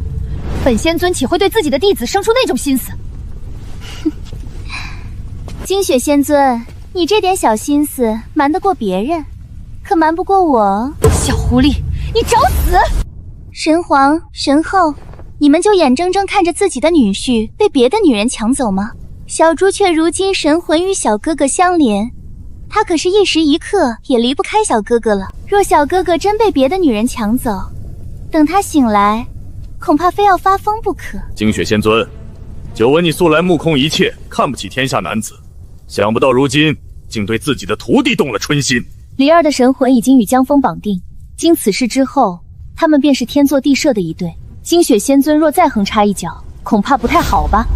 本仙尊岂会对自己的弟子生出那种心思？金雪仙尊，你这点小心思瞒得过别人，可瞒不过我。小狐狸，你找死！神皇、神后，你们就眼睁睁看着自己的女婿被别的女人抢走吗？小朱雀如今神魂与小哥哥相连，他可是一时一刻也离不开小哥哥了。若小哥哥真被别的女人抢走，等他醒来，恐怕非要发疯不可。精血仙尊，久闻你素来目空一切，看不起天下男子，想不到如今竟对自己的徒弟动了春心。李二的神魂已经与江枫绑定，经此事之后，他们便是天作地设的一对。金雪仙尊若再横插一脚，恐怕不太好吧？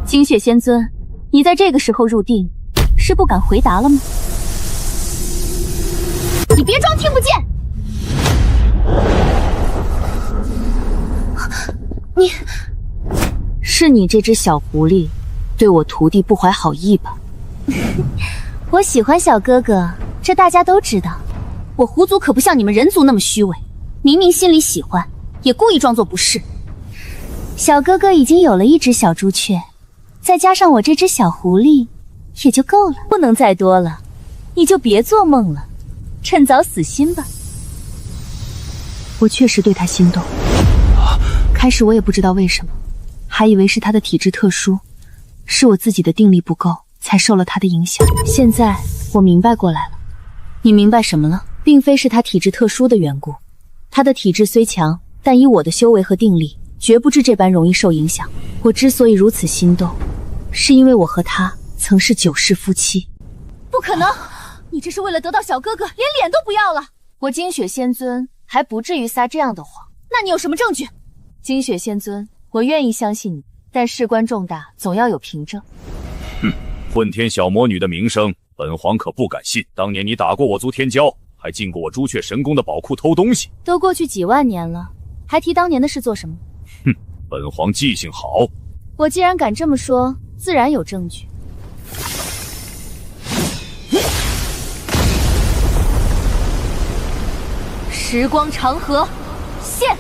金雪仙尊，你在这个时候入定，是不敢回答了吗？你别装听不见！是你这只小狐狸对我徒弟不怀好意吧？我喜欢小哥哥，这大家都知道。我狐族可不像你们人族那么虚伪，明明心里喜欢，也故意装作不是。小哥哥已经有了一只小朱雀，再加上我这只小狐狸，也就够了，不能再多了。你就别做梦了，趁早死心吧。我确实对他心动，开始我也不知道为什么，还以为是他的体质特殊，是我自己的定力不够，才受了他的影响。现在我明白过来了。你明白什么了？并非是他体质特殊的缘故，他的体质虽强，但以我的修为和定力，绝不至这般容易受影响。我之所以如此心动，是因为我和他曾是9世夫妻。不可能！你这是为了得到小哥哥，连脸都不要了！我金雪仙尊还不至于撒这样的谎。那你有什么证据？金雪仙尊，我愿意相信你，但事关重大，总要有凭证。哼，混天小魔女的名声，本皇可不敢信。当年你打过我族天骄，还进过我朱雀神宫的宝库偷东西。都过去几万年了，还提当年的事做什么？哼，本皇记性好。我既然敢这么说，自然有证据。时光长河，现！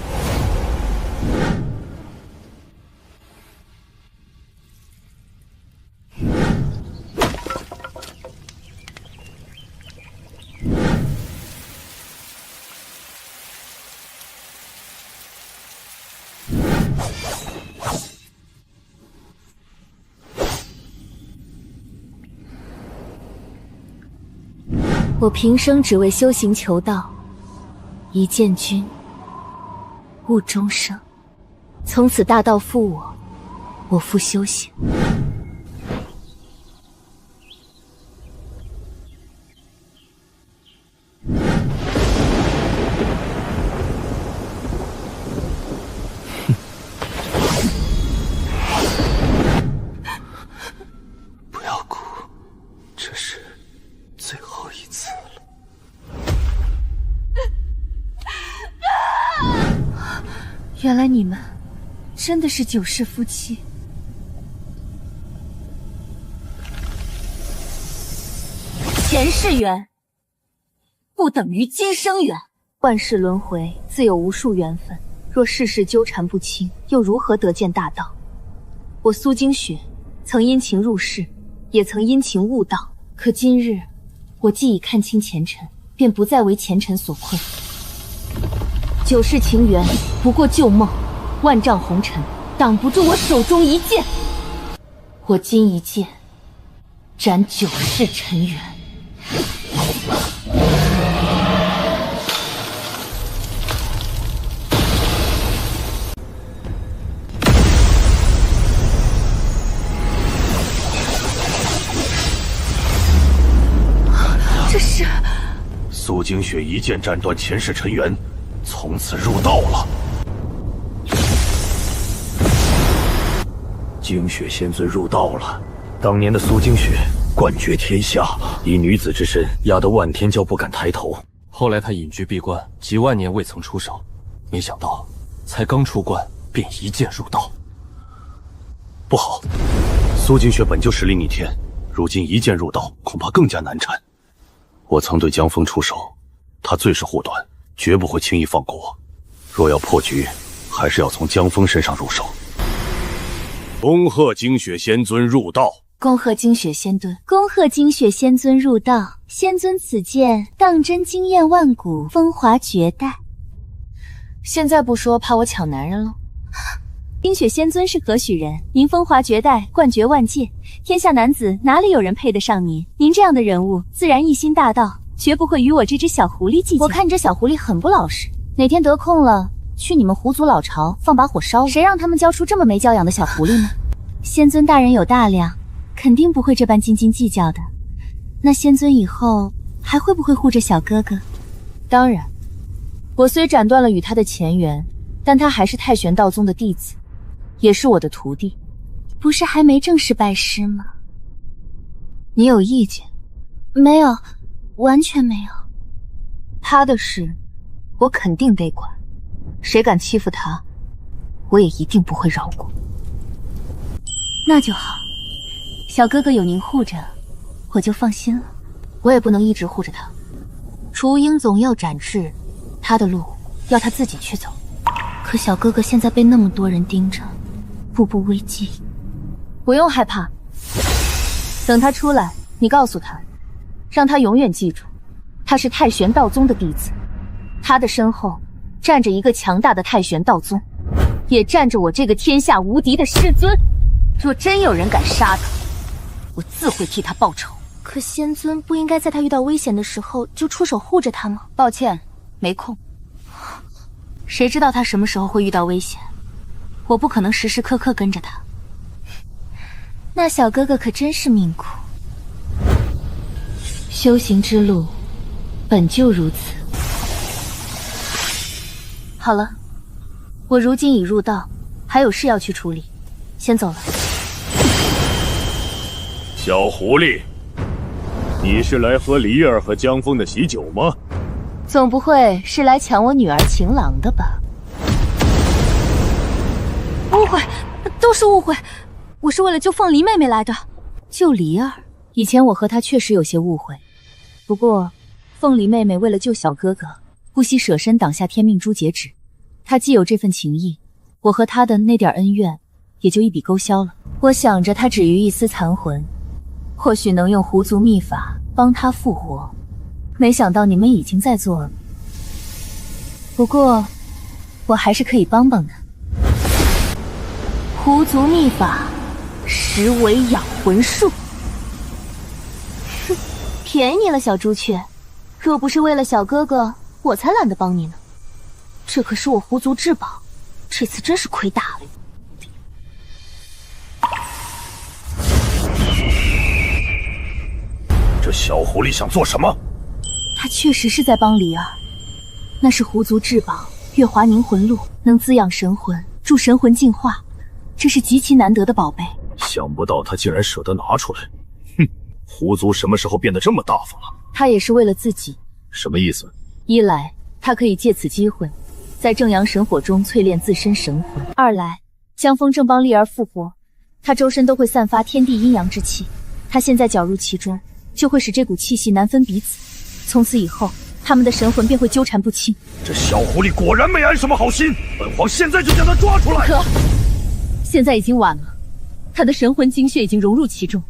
我平生只为修行求道，一见君，悟终生。从此大道负我，我负修行。不要哭，这是最后一次了。原来你们真的是9世夫妻。前世缘不等于今生缘，万世轮回自有无数缘分，若世事纠缠不清，又如何得见大道？我苏金雪曾因情入世，也曾因情悟道，可今日我既已看清前尘，便不再为前尘所困。9世情缘不过旧梦，万丈红尘挡不住我手中一剑。我今一剑斩9世尘缘。是……苏精血一剑斩断前世尘缘，从此入道了。精血仙尊入道了。当年的苏精血冠绝天下，以女子之身压得万天骄不敢抬头。后来他隐居闭关，几万年未曾出手，没想到才刚出关便一剑入道。不好，苏精血本就实力逆天，如今一剑入道，恐怕更加难缠。我曾对江枫出手，他最是护短，绝不会轻易放过我。若要破局，还是要从江枫身上入手。恭贺精血仙尊入道！恭贺精血仙尊！恭贺精血仙尊入道！仙尊此剑当真惊艳万古，风华绝代。现在不说，怕我抢男人了？精血仙尊是何许人？您风华绝代，冠绝万界，天下男子哪里有人配得上您？您这样的人物，自然一心大道，绝不会与我这只小狐狸计较。我看你这小狐狸很不老实，哪天得空了，去你们狐族老巢放把火烧了，谁让他们教出这么没教养的小狐狸呢？仙尊大人有大量，肯定不会这般斤斤计较的。那仙尊以后还会不会护着小哥哥？当然，我虽斩断了与他的前缘，但他还是太玄道宗的弟子，也是我的徒弟。不是还没正式拜师吗？你有意见？没有，完全没有。他的事，我肯定得管。谁敢欺负他，我也一定不会饶过。那就好，小哥哥有您护着，我就放心了。我也不能一直护着他，雏鹰总要展翅，他的路要他自己去走。可小哥哥现在被那么多人盯着，步步危机。不用害怕，等他出来，你告诉他，让他永远记住，他是太玄道宗的弟子，他的身后站着一个强大的太玄道宗，也站着我这个天下无敌的师尊。若真有人敢杀他，我自会替他报仇。可仙尊不应该在他遇到危险的时候就出手护着他吗？抱歉，没空。谁知道他什么时候会遇到危险？我不可能时时刻刻跟着他。那小哥哥可真是命苦。修行之路本就如此。好了，我如今已入道，还有事要去处理，先走了。小狐狸，你是来喝离儿和江枫的喜酒吗？总不会是来抢我女儿情郎的吧？误会，都是误会，我是为了救凤梨妹妹来的。救梨儿？以前我和她确实有些误会，不过凤梨妹妹为了救小哥哥，不惜舍身挡下天命珠截止。她既有这份情谊，我和她的那点恩怨也就一笔勾销了。我想着她只余一丝残魂，或许能用狐族秘法帮她复活。没想到你们已经在做了，不过我还是可以帮帮他。狐族秘法，实为养魂术。哼，便宜你了，小朱雀。若不是为了小哥哥，我才懒得帮你呢。这可是我狐族至宝，这次真是亏大了。这小狐狸想做什么？他确实是在帮离儿，那是狐族至宝月华凝魂露，能滋养神魂，助神魂进化，这是极其难得的宝贝。想不到他竟然舍得拿出来。哼，狐族什么时候变得这么大方了？他也是为了自己。什么意思？一来他可以借此机会在正阳神火中淬炼自身神魂，二来江枫正帮离儿复活，他周身都会散发天地阴阳之气，他现在搅入其中，就会使这股气息难分彼此。从此以后，他们的神魂便会纠缠不清。这小狐狸果然没安什么好心，本皇现在就将他抓出来。可现在已经晚了，他的神魂精血已经融入其中，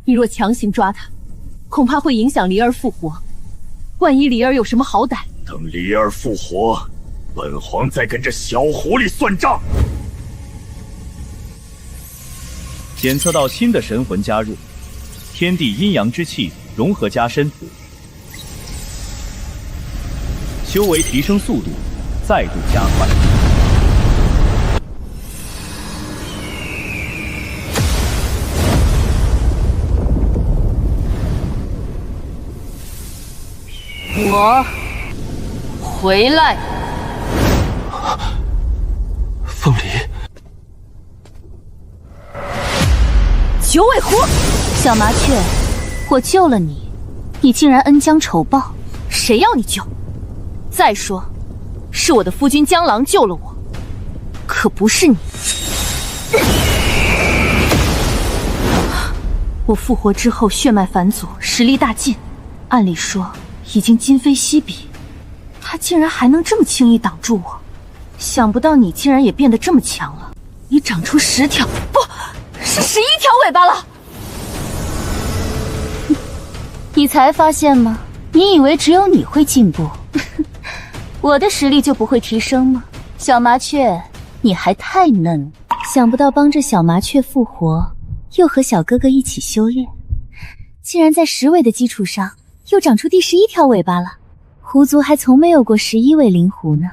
你若强行抓他，恐怕会影响离儿复活。万一离儿有什么好歹，等离儿复活，本皇再跟这小狐狸算账。检测到新的神魂加入，天地阴阳之气融合加深。修为提升速度再度加快。我回来。凤梨，九尾狐，小麻雀，我救了你，你竟然恩将仇报，谁要你救？再说，是我的夫君江郎救了我，可不是你。我复活之后血脉返祖，实力大进，按理说已经今非昔比，他竟然还能这么轻易挡住我，想不到你竟然也变得这么强了，你长出10条，不是11条尾巴了。你才发现吗？你以为只有你会进步，我的实力就不会提升吗？小麻雀，你还太嫩了，想不到帮着小麻雀复活，又和小哥哥一起修炼，竟然在10尾的基础上又长出第11条尾巴了。狐族还从没有过11尾灵狐呢。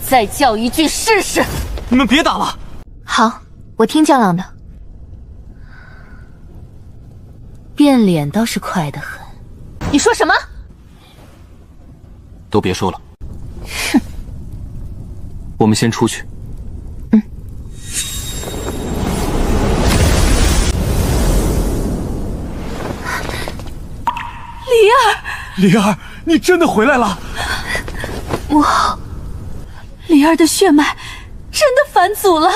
再叫一句试试！你们别打了。好，我听江郎的。变脸倒是快得很。你说什么？都别说了。哼，我们先出去。梨儿，你真的回来了！梨儿的血脉真的返祖了。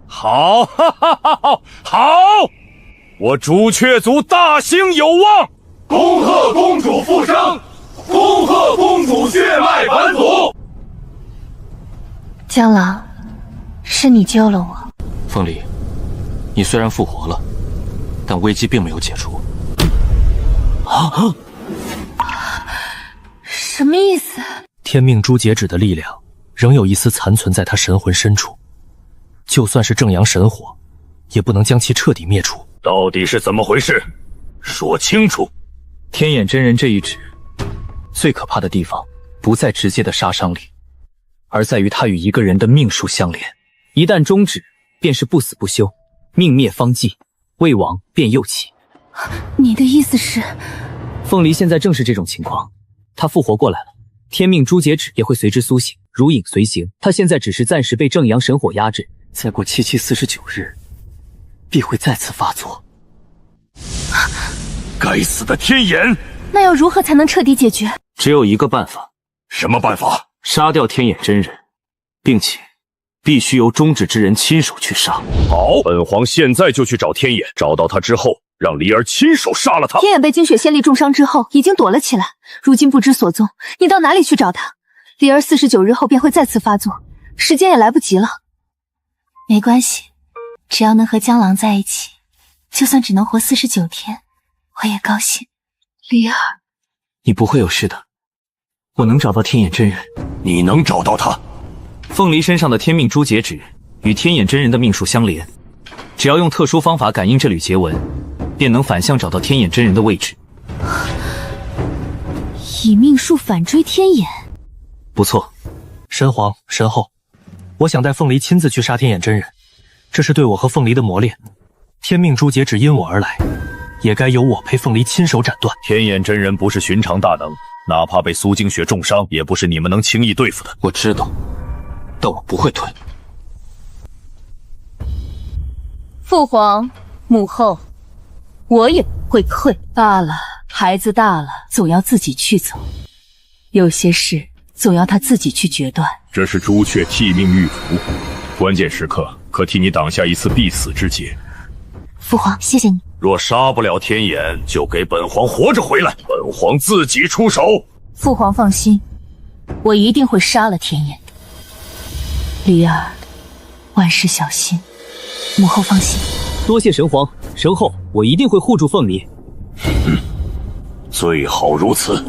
好，哈哈哈哈！好，我朱雀族大兴有望！恭贺公主复生，恭贺公主血脉返祖。江郎，是你救了我。凤梨，你虽然复活了，但危机并没有解除。什么意思？天命珠节指的力量仍有一丝残存在他神魂深处，就算是正阳神火，也不能将其彻底灭除。到底是怎么回事？说清楚！天眼真人这一指，最可怕的地方不在直接的杀伤力，而在于它与一个人的命数相连。一旦终止，便是不死不休，命灭方寂，未亡便又起。你的意思是？凤梨现在正是这种情况，他复活过来了，天命珠节指也会随之苏醒，如影随形。他现在只是暂时被正阳神火压制，再过7749日，必会再次发作。该死的天眼！那要如何才能彻底解决？只有一个办法。什么办法？杀掉天眼真人，并且必须由中指之人亲手去杀。好，本皇现在就去找天眼，找到他之后，让离儿亲手杀了他。天眼被金雪仙力重伤之后，已经躲了起来，如今不知所踪。你到哪里去找他？离儿49日后便会再次发作，时间也来不及了。没关系，只要能和江郎在一起，就算只能活49天，我也高兴。离儿，你不会有事的，我能找到天眼真人。你能找到他？凤梨身上的天命珠节指与天眼真人的命数相连，只要用特殊方法感应这缕结纹，便能反向找到天眼真人的位置。以命数反追天眼，不错。神皇、神后，我想带凤梨亲自去杀天眼真人，这是对我和凤梨的磨练。天命珠节指因我而来，也该由我陪凤梨亲手斩断。天眼真人不是寻常大能，哪怕被苏精雪重伤，也不是你们能轻易对付的。我知道，但我不会退。父皇、母后，我也不会退。罢了，孩子大了，总要自己去走。有些事总要他自己去决断。这是朱雀替命玉符，关键时刻可替你挡下一次必死之劫。父皇，谢谢你。若杀不了天眼，就给本皇活着回来，本皇自己出手。父皇放心，我一定会杀了天眼的。离儿，万事小心。母后放心。多谢神皇、神后，我一定会护住凤梨。最好如此。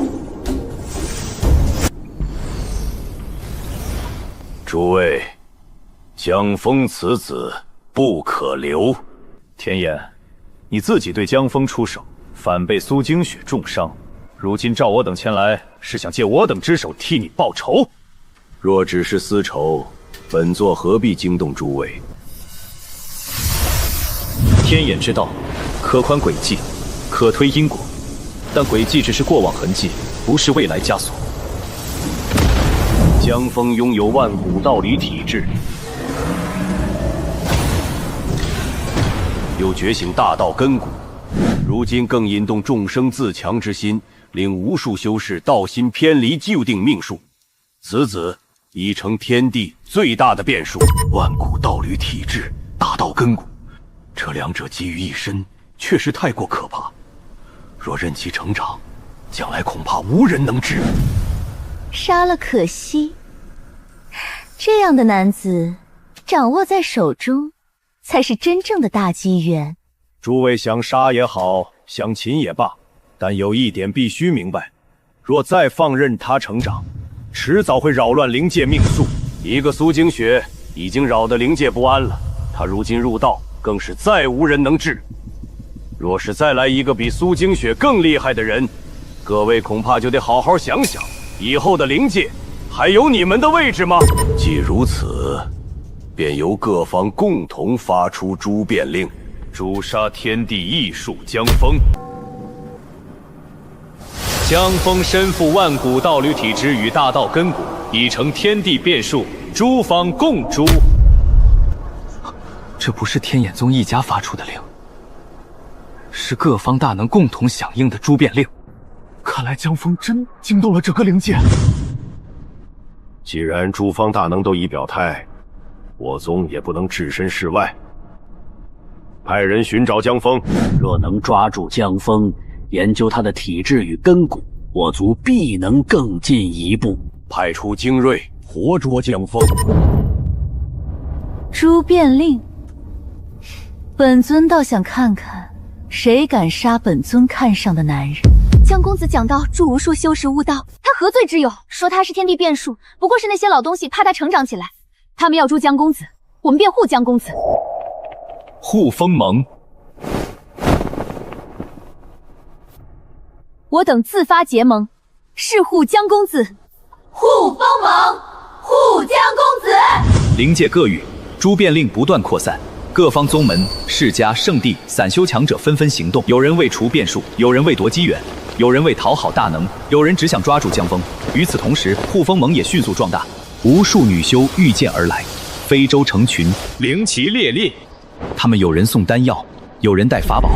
诸位，江枫此子不可留。天眼，你自己对江枫出手，反被苏精雪重伤，如今召我等前来，是想借我等之手替你报仇？若只是私仇，本座何必惊动诸位？天眼之道，可宽轨迹，可推因果，但轨迹只是过往痕迹，不是未来枷锁。江峰拥有万古道理体质，又觉醒大道根骨，如今更引动众生自强之心，令无数修士道心偏离旧定命数。此子已成天地最大的变数。万古道理体质，大道根骨，这两者集于一身，确实太过可怕。若任其成长，将来恐怕无人能治。杀了可惜，这样的男子掌握在手中，才是真正的大机缘。诸位想杀也好，想擒也罢，但有一点必须明白：若再放任他成长，迟早会扰乱灵界命数。一个苏精雪已经扰得灵界不安了，他如今入道，更是再无人能治。若是再来一个比苏精雪更厉害的人，各位恐怕就得好好想想，以后的灵界还有你们的位置吗？既如此，便由各方共同发出诛变令，诛杀天地异术江峰。江峰身负万古道侣体质与大道根骨，已成天地变数，诸方共诛。这不是天眼宗一家发出的令，是各方大能共同响应的诛变令。看来江峰真惊动了整个灵界。既然诸方大能都已表态，我宗也不能置身事外，派人寻找江峰。若能抓住江峰，研究他的体质与根骨，我族必能更进一步。派出精锐，活捉江峰。诛变令，本尊倒想看看，谁敢杀本尊看上的男人。江公子讲到助无数修士悟道，他何罪之有？说他是天地变数，不过是那些老东西怕他成长起来。他们要诛江公子，我们便护江公子。护风盟，我等自发结盟，誓护江公子。护风盟，护江公子。灵界各域，诛变令不断扩散。各方宗门、世家、圣地、散修强者纷纷行动，有人为除变数，有人为夺机缘，有人为讨好大能，有人只想抓住江峰。与此同时，护风盟也迅速壮大，无数女修御剑而来，非洲成群，灵旗猎猎。他们有人送丹药，有人带法宝，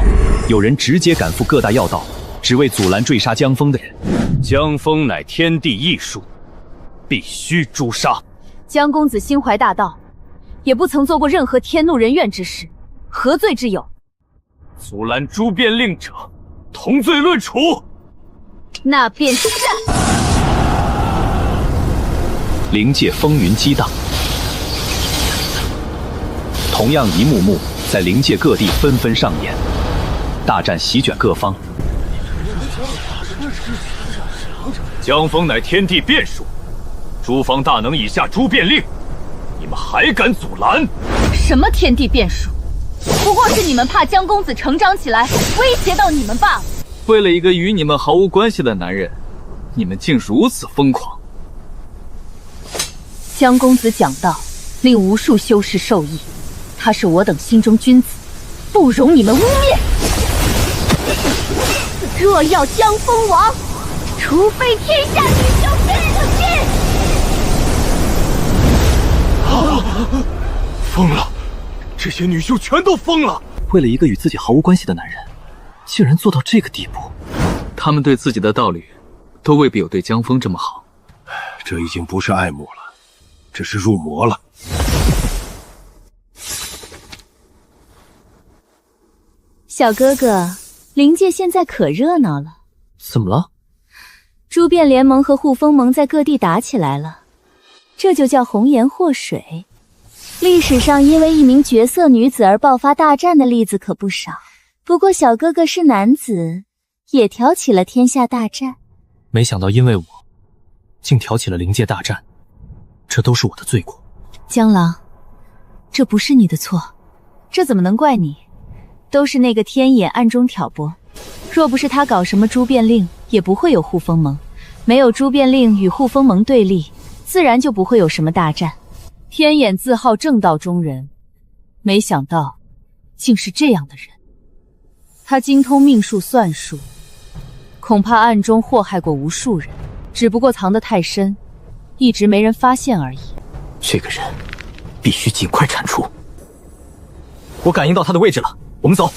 有人直接赶赴各大要道，只为阻拦追杀江峰的人。江峰乃天地异术，必须诛杀。江公子心怀大道，也不曾做过任何天怒人怨之事，何罪之有？阻拦诛变令者，同罪论处。那便是。灵界风云激荡，同样一幕幕在灵界各地纷纷上演，大战席卷各方。江峰乃天地变数，诸方大能已下诛变令，你们还敢阻拦？什么天地变数？不过是你们怕江公子成长起来，威胁到你们罢了。为了一个与你们毫无关系的男人，你们竟如此疯狂。江公子讲道，令无数修士受益，他是我等心中君子，不容你们污蔑。若要江峰亡，除非天下女修跟着进。疯了！这些女修全都疯了！为了一个与自己毫无关系的男人，竟然做到这个地步。他们对自己的道侣，都未必有对江峰这么好。这已经不是爱慕了，这是入魔了。小哥哥，灵界现在可热闹了。怎么了？诛变联盟和护风盟在各地打起来了，这就叫红颜祸水。历史上因为一名绝色女子而爆发大战的例子可不少。不过小哥哥是男子，也挑起了天下大战。没想到因为我，竟挑起了灵界大战，这都是我的罪过。江郎，这不是你的错，这怎么能怪你？都是那个天野暗中挑拨，若不是他搞什么诛变令，也不会有护风盟。没有诛变令与护风盟对立，自然就不会有什么大战。天眼自号正道中人，没想到竟是这样的人。他精通命数算术，恐怕暗中祸害过无数人，只不过藏得太深，一直没人发现而已。这个人必须尽快铲除。我感应到他的位置了，我们走。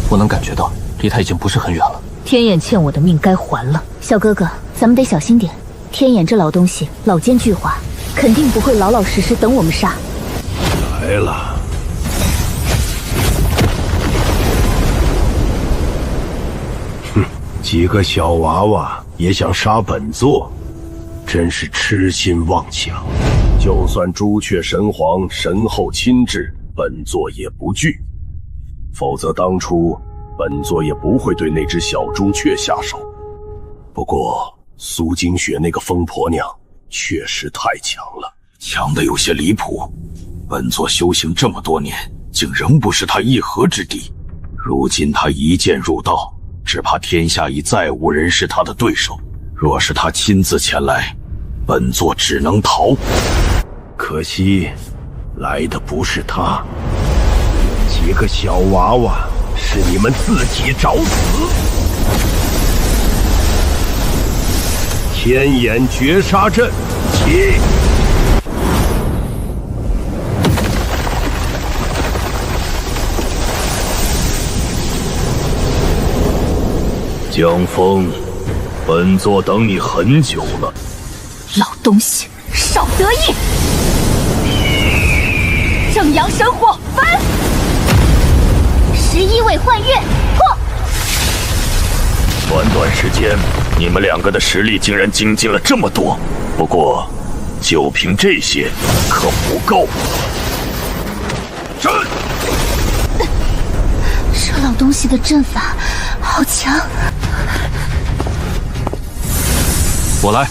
我能感觉到离他已经不是很远了。天眼欠我的命该还了，小哥哥，咱们得小心点。天眼这老东西老奸巨猾，肯定不会老老实实等我们杀。来了。哼，几个小娃娃也想杀本座，真是痴心妄想。就算朱雀神皇神后亲至，本座也不惧。否则当初本座也不会对那只小朱雀下手。不过苏金雪那个疯婆娘确实太强了，强得有些离谱。本座修行这么多年，竟仍不是她一合之敌。如今她一剑入道，只怕天下已再无人是她的对手。若是她亲自前来，本座只能逃。可惜来的不是她，几个小娃娃是你们自己找死。天眼绝杀阵起！江枫，本座等你很久了。老东西，少得意！正阳神火翻！11位幻月破！短短时间，你们两个的实力竟然精进了这么多。不过，就凭这些可不够。阵！这老东西的阵法好强。我来。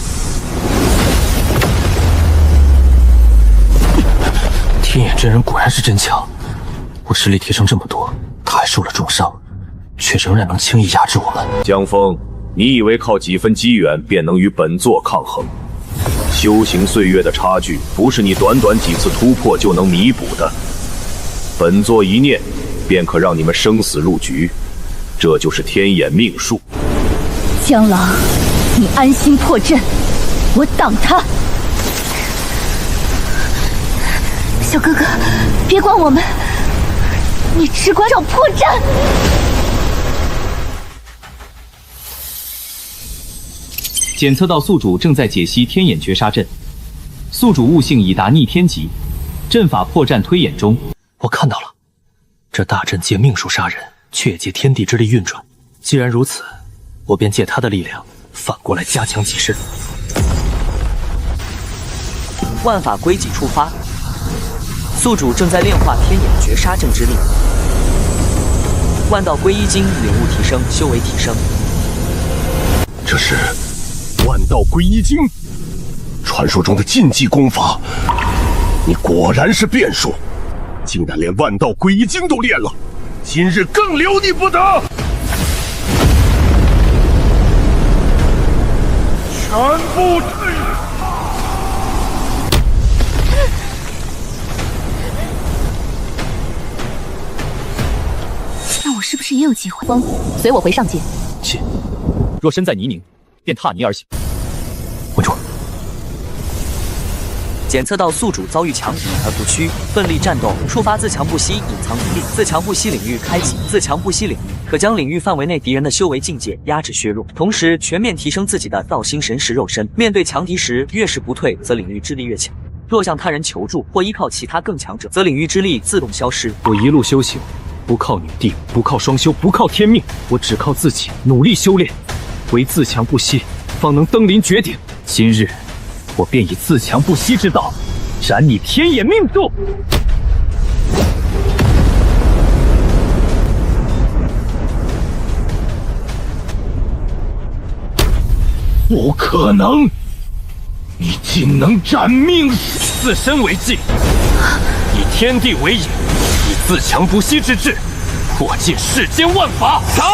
天眼真人果然是真强，我实力提升这么多，他还受了重伤，却仍然能轻易压制我们。江枫，你以为靠几分机缘便能与本座抗衡？修行岁月的差距，不是你短短几次突破就能弥补的。本座一念，便可让你们生死入局，这就是天眼命数。江郎，你安心破阵，我挡他。小哥哥，别管我们，你只管找破绽。检测到宿主正在解析天眼绝杀阵，宿主悟性已达逆天级，阵法破绽推演中。我看到了，这大阵借命数杀人，却也借天地之力运转。既然如此，我便借他的力量，反过来加强己身。万法归己出发，宿主正在炼化天眼绝杀阵之力。万道归一经领悟提升，修为提升。这是万道归一经，传说中的禁忌功法。你果然是变数，竟然连万道归一经都练了，今日更留你不得！全部退！那我是不是也有机会？风，随我回上界。是。若身在泥泞，便踏泥而行。稳住！检测到宿主遭遇强敌而不屈，奋力战斗，触发自强不息隐藏能力。自强不息领域开启，自强不息领域可将领域范围内敌人的修为境界压制削弱，同时全面提升自己的道心神识肉身。面对强敌时，越是不退，则领域之力越强。若向他人求助或依靠其他更强者，则领域之力自动消失。我一路修行，不靠女帝，不靠双修，不靠天命，我只靠自己努力修炼，唯自强不息，方能登临绝顶。今日，我便以自强不息之道，斩你天眼命数！不可能！你竟能斩命！自身为镜，以天地为引，以自强不息之志，破尽世间万法！斩！